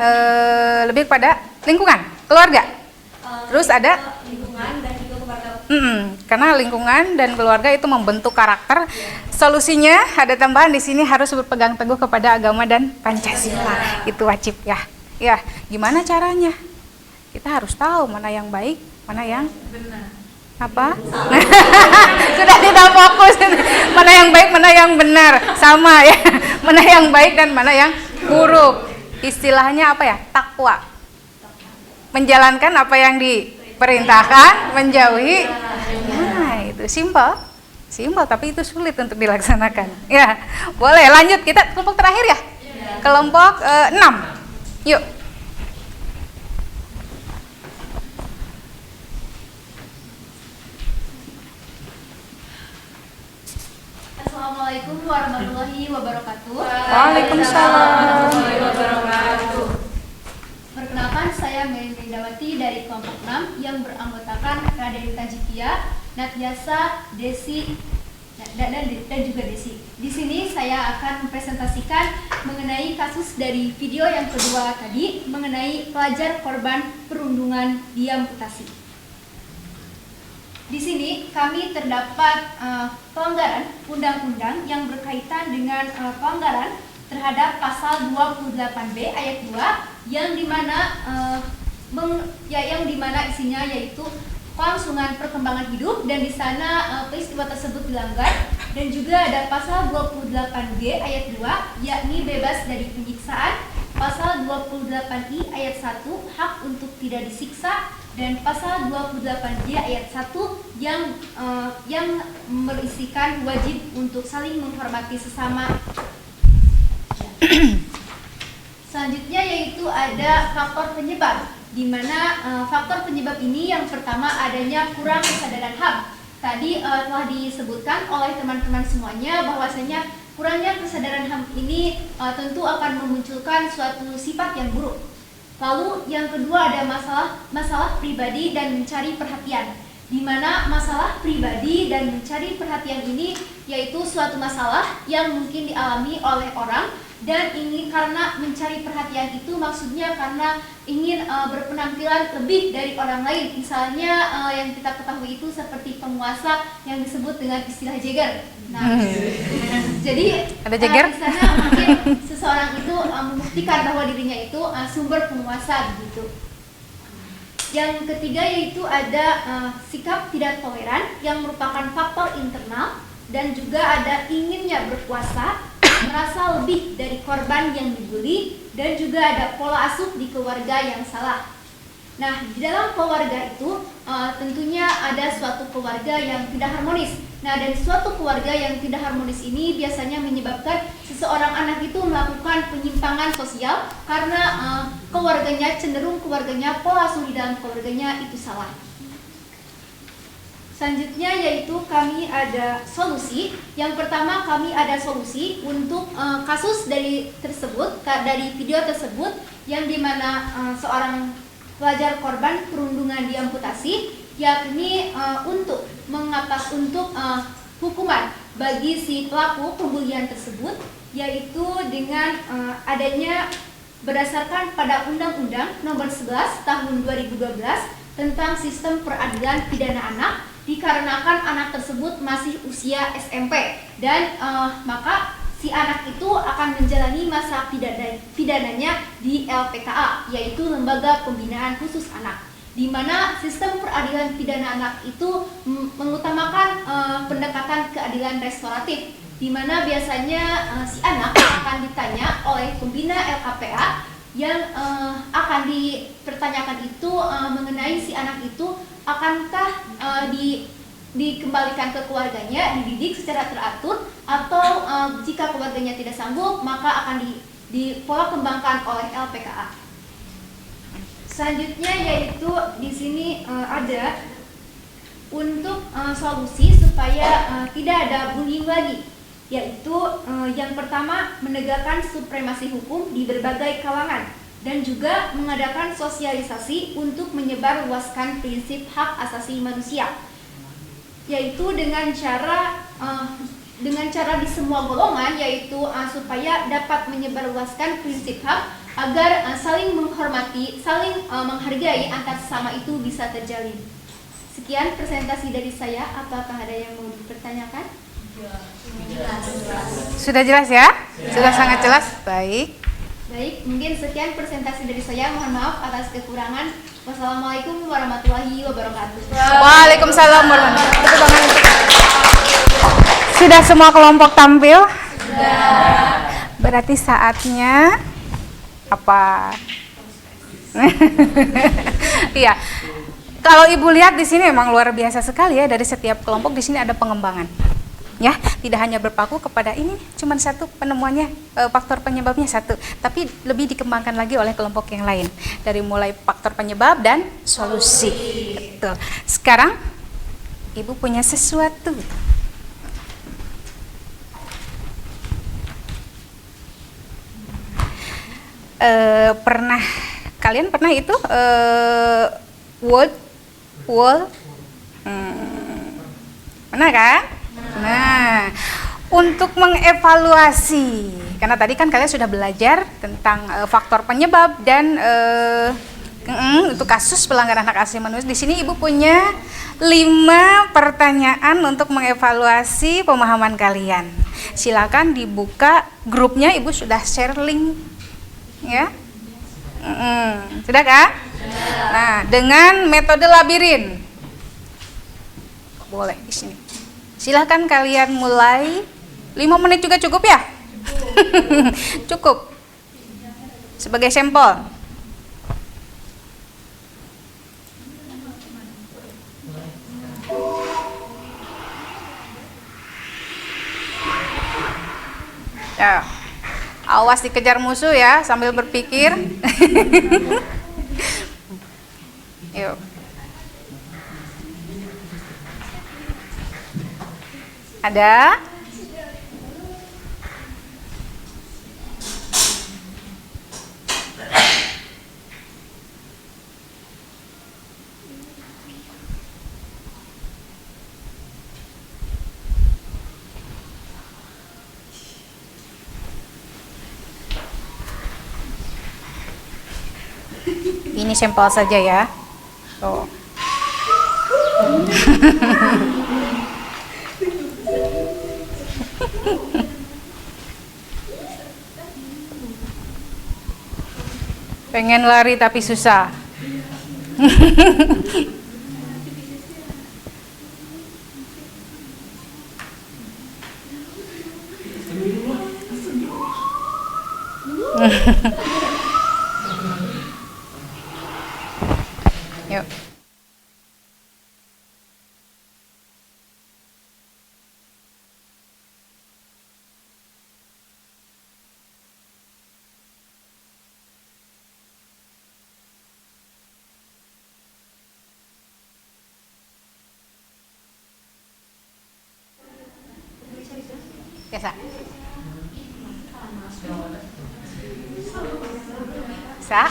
lebih kepada lingkungan, keluarga. Terus ada lingkungan dan juga keluarga. Karena lingkungan dan keluarga itu membentuk karakter. Solusinya ada tambahan di sini harus berpegang teguh kepada agama dan Pancasila. Itu wajib ya. Ya, gimana caranya? Kita harus tahu mana yang baik, mana yang benar. Apa? Sudah tidak fokus. Mana yang baik, mana yang benar. Sama ya. Mana yang baik dan mana yang buruk. Istilahnya apa ya? Takwa. Menjalankan apa yang diperintahkan, menjauhi. Nah, itu simpel. Simpel, tapi itu sulit untuk dilaksanakan. Ya, boleh lanjut kita kelompok terakhir ya. Kelompok 6. Yuk. Assalamualaikum warahmatullahi wabarakatuh. Waalaikumsalam warahmatullahi wabarakatuh. Perkenalkan, saya Melindawati dari kelompok 6 yang beranggotakan Raden Tajikia, Natyasa, Desi, dan juga Desi. Di sini saya akan mempresentasikan mengenai kasus dari video yang kedua tadi mengenai pelajar korban perundungan diamputasi. Di sini kami terdapat pelanggaran undang-undang yang berkaitan dengan pelanggaran terhadap pasal 28B ayat 2 yang dimana isinya yaitu kelangsungan perkembangan hidup, dan di sana peristiwa tersebut dilanggar. Dan juga ada pasal 28G ayat 2 yakni bebas dari penyiksaan, pasal 28I ayat 1 hak untuk tidak disiksa, dan pasal 28J ayat 1 yang berisikan wajib untuk saling menghormati sesama. Selanjutnya yaitu ada faktor penyebab, di mana faktor penyebab ini yang pertama adanya kurang kesadaran HAM. Tadi telah disebutkan oleh teman-teman semuanya bahwasanya kurangnya kesadaran HAM ini tentu akan memunculkan suatu sifat yang buruk. Lalu yang kedua ada masalah pribadi dan mencari perhatian, di mana masalah pribadi dan mencari perhatian ini yaitu suatu masalah yang mungkin dialami oleh orang, dan ingin karena mencari perhatian itu maksudnya karena ingin berpenampilan lebih dari orang lain. Misalnya yang kita ketahui itu seperti penguasa yang disebut dengan istilah jeger. Nah, jadi ada jeger? Di sana mungkin seseorang itu membuktikan bahwa dirinya itu sumber penguasa begitu. Yang ketiga yaitu ada sikap tidak toleran yang merupakan faktor internal, dan juga ada inginnya berkuasa, merasa lebih dari korban yang dibully, dan juga ada pola asuh di keluarga yang salah. Nah, di dalam keluarga itu tentunya ada suatu keluarga yang tidak harmonis. Nah, dari suatu keluarga yang tidak harmonis ini biasanya menyebabkan seseorang anak itu melakukan penyimpangan sosial karena cenderung keluarganya, pola asuh di dalam keluarganya itu salah. Selanjutnya yaitu kami ada solusi. Yang pertama kami ada solusi untuk kasus dari video tersebut yang dimana seorang pelajar korban perundungan diamputasi, yakni untuk hukuman bagi si pelaku pembulian tersebut, yaitu dengan adanya berdasarkan pada Undang-Undang Nomor 11 Tahun 2012 tentang Sistem Peradilan Pidana Anak, dikarenakan anak tersebut masih usia SMP, dan maka si anak itu akan menjalani masa pidananya di LPKA, yaitu Lembaga Pembinaan Khusus Anak, di mana sistem peradilan pidana anak itu mengutamakan pendekatan keadilan restoratif, di mana biasanya si anak akan ditanya oleh pembina LKPA yang akan dipertanyakan itu mengenai si anak itu akankah dikembalikan ke keluarganya, dididik secara teratur, atau jika keluarganya tidak sanggup maka akan dipola kembangkan oleh LPKA. Selanjutnya yaitu di sini ada untuk solusi supaya tidak ada bullying lagi, yaitu yang pertama menegakkan supremasi hukum di berbagai kalangan, dan juga mengadakan sosialisasi untuk menyebarluaskan prinsip hak asasi manusia, yaitu dengan cara di semua golongan, yaitu supaya dapat menyebarluaskan prinsip hak agar saling menghormati, saling menghargai antar sesama itu bisa terjalin. Sekian presentasi dari saya. Apakah ada yang mau dipertanyakan? Sudah jelas ya? Sudah sangat jelas. Baik, mungkin sekian presentasi dari saya. Mohon maaf atas kekurangan. Wassalamualaikum warahmatullahi wabarakatuh. Waalaikumsalam warahmatullahi wabarakatuh. Sudah semua kelompok tampil? Sudah. Berarti saatnya apa? Iya. Kalau Ibu lihat di sini memang luar biasa sekali ya, dari setiap kelompok di sini ada pengembangan. Ya, tidak hanya berpaku kepada ini cuma satu penemuannya, faktor penyebabnya satu, tapi lebih dikembangkan lagi oleh kelompok yang lain, dari mulai faktor penyebab dan solusi. Betul. Sekarang Ibu punya sesuatu. Kalian pernah itu wall pernah kan? Nah, untuk mengevaluasi, karena tadi kan kalian sudah belajar tentang faktor penyebab dan untuk kasus pelanggaran hak asasi manusia. Di sini Ibu punya 5 pertanyaan untuk mengevaluasi pemahaman kalian. Silakan dibuka grupnya, Ibu sudah share link, ya. Sudah kan? Nah, dengan metode labirin. Boleh di sini. Silahkan kalian mulai. 5 menit juga cukup ya? Cukup. Sebagai sampel. Ya. Awas dikejar musuh ya sambil berpikir. Yuk. Ada? Ini sampel saja ya. Tuh. Pengen lari tapi susah. Yuk. Biasa. Bisa?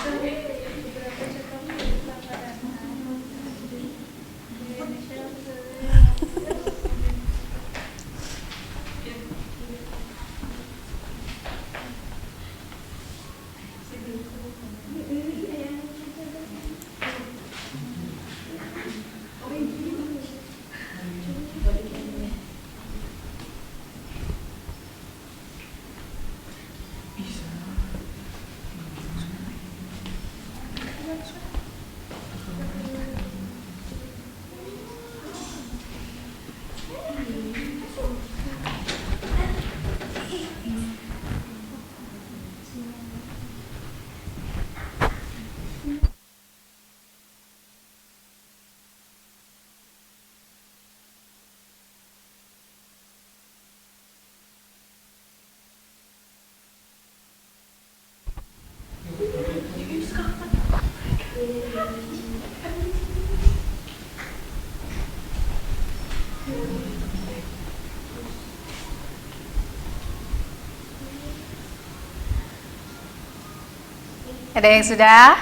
Ada yang sudah?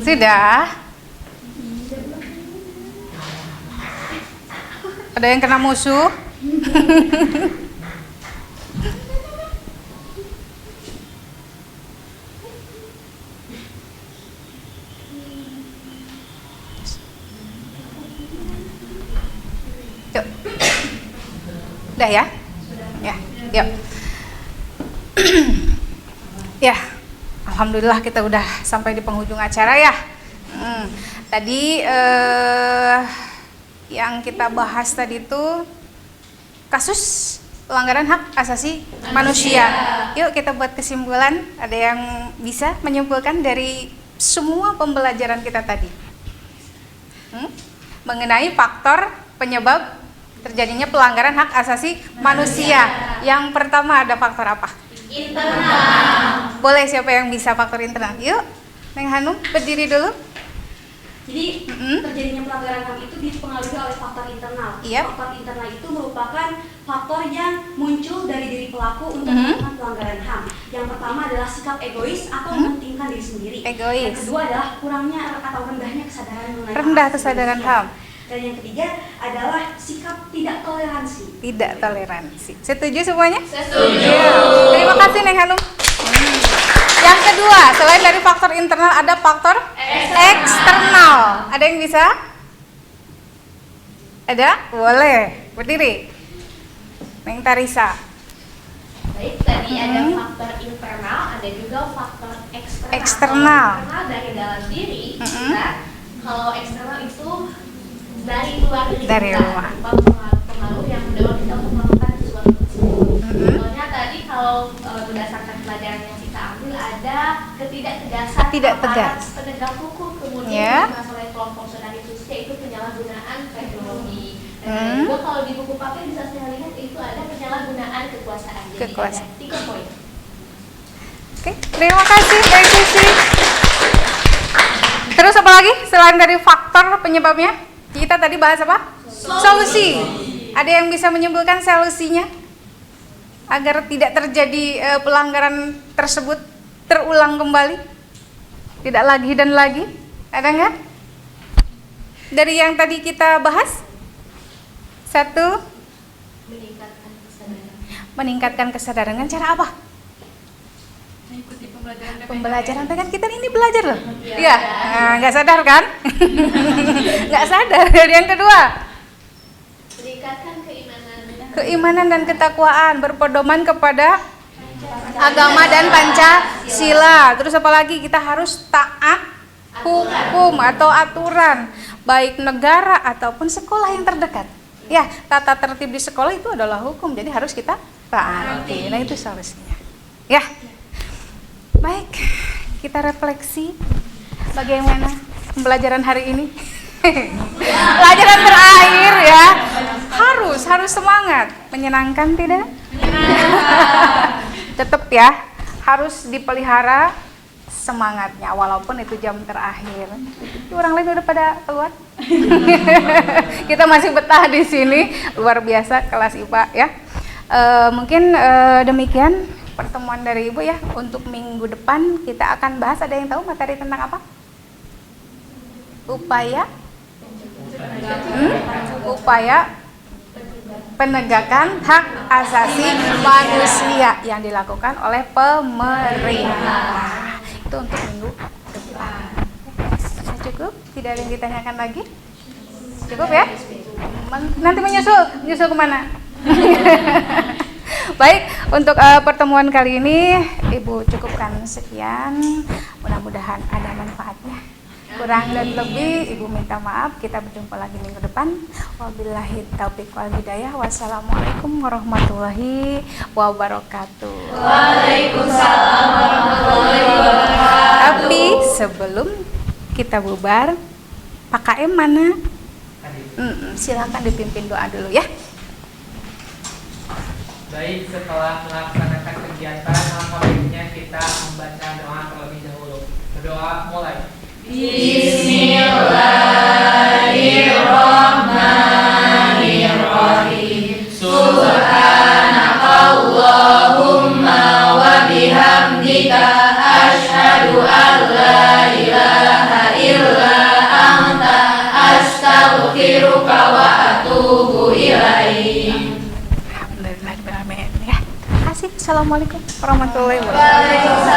Sudah? Ada yang kena musuh? Yuk. Udah ya? Ya, yuk. Ya. Alhamdulillah kita udah sampai di penghujung acara ya. Tadi yang kita bahas tadi itu kasus pelanggaran hak asasi manusia. Yuk kita buat kesimpulan. Ada yang bisa menyimpulkan dari semua pembelajaran kita tadi? Mengenai faktor penyebab terjadinya pelanggaran hak asasi manusia. Yang pertama ada faktor apa? Internal. Boleh siapa yang bisa faktor internal? Yuk, Neng Hanum berdiri dulu. Jadi terjadinya pelanggaran HAM itu dipengaruhi oleh faktor internal. Faktor internal itu merupakan faktor yang muncul dari diri pelaku untuk melakukan pelanggaran HAM. Yang pertama adalah sikap egois atau mementingkan diri sendiri. Yang kedua adalah kurangnya atau rendahnya kesadaran mengenai kesadaran HAM. Dan yang ketiga adalah sikap tidak toleransi. Tidak toleransi. Setuju semuanya? Setuju. Terima kasih Neng Hanum. Yang kedua, selain dari faktor internal ada faktor eksternal. Ada yang bisa? Ada? Boleh. Berdiri. Neng Tarisa. Baik, tadi ada faktor internal, ada juga faktor eksternal. Eksternal. Eksternal dari dalam diri kita. Kalau eksternal itu dari luar diri kita, pengaruh yang mendorong kita untuk melakukan sesuatu tersebut. Contohnya tadi kalau berdasarkan pelajaran yang kita ambil ada ketidaktegasan aparat penegak hukum, kemudian masalah kelompok saudari Susia itu penyalahgunaan teknologi. Dan juga kalau di buku pakai bisa saya lihat itu ada penyalahgunaan kekuasaan. Jadi ada 3 poin. Oke, terima kasih Mbak Susi. Terus apa lagi selain dari faktor penyebabnya? Kita tadi bahas apa? Solusi. Ada yang bisa menyimpulkan solusinya agar tidak terjadi pelanggaran tersebut terulang kembali? Tidak lagi dan lagi? Ada nggak? Dari yang tadi kita bahas? 1. Meningkatkan kesadaran. Dengan cara apa? Mengikuti pembelajaran. Pembelajaran kan kita ini belajar loh. Iya. Nggak sadar kan? Nggak sadar. Yang kedua, meningkatkan keimanan dan ketakwaan, berpedoman kepada agama dan Pancasila. Terus apalagi kita harus taat hukum atau aturan baik negara ataupun sekolah yang terdekat. Ya, tata tertib di sekolah itu adalah hukum, jadi harus kita taati. Nah, itu solusinya. Ya. Baik, kita refleksi bagaimana pembelajaran hari ini. Pelajaran terakhir ya. Harus semangat. Menyenangkan tidak? Tetap ya, harus dipelihara semangatnya walaupun itu jam terakhir. Orang lain udah pada keluar. Kita masih betah di sini. Luar biasa kelas IPA ya. Mungkin demikian pertemuan dari Ibu ya. Untuk minggu depan kita akan bahas, ada yang tahu materi tentang apa? Upaya penegakan hak asasi manusia yang dilakukan oleh pemerintah. Itu untuk minggu depan. Cukup? Tidak ada yang ditanyakan lagi? Cukup ya? Nanti menyusul kemana? Baik, untuk pertemuan kali ini Ibu cukupkan sekian. Mudah-mudahan ada manfaatnya. Kurang dan lebih Ibu minta maaf. Kita berjumpa lagi minggu depan. Wabillahi taufiq wal hidayah. Wassalamualaikum warahmatullahi wabarakatuh. Waalaikumsalam warahmatullahi wabarakatuh. Tapi sebelum kita bubar, Pak KM mana? Silakan dipimpin doa dulu ya. Baik, setelah melaksanakan kegiatan, maka baiknya kita membaca doa terlebih dahulu. Berdoa mulai. Bismillahirrahmanirrahim. Subhanakallahumma wa bihamdika asyhadu an la ilaha illa anta astaghfiruka wa atubu ilaik. Alhamdulillah, ya. Terima kasih. Assalamualaikum warahmatullahi wabarakatuh.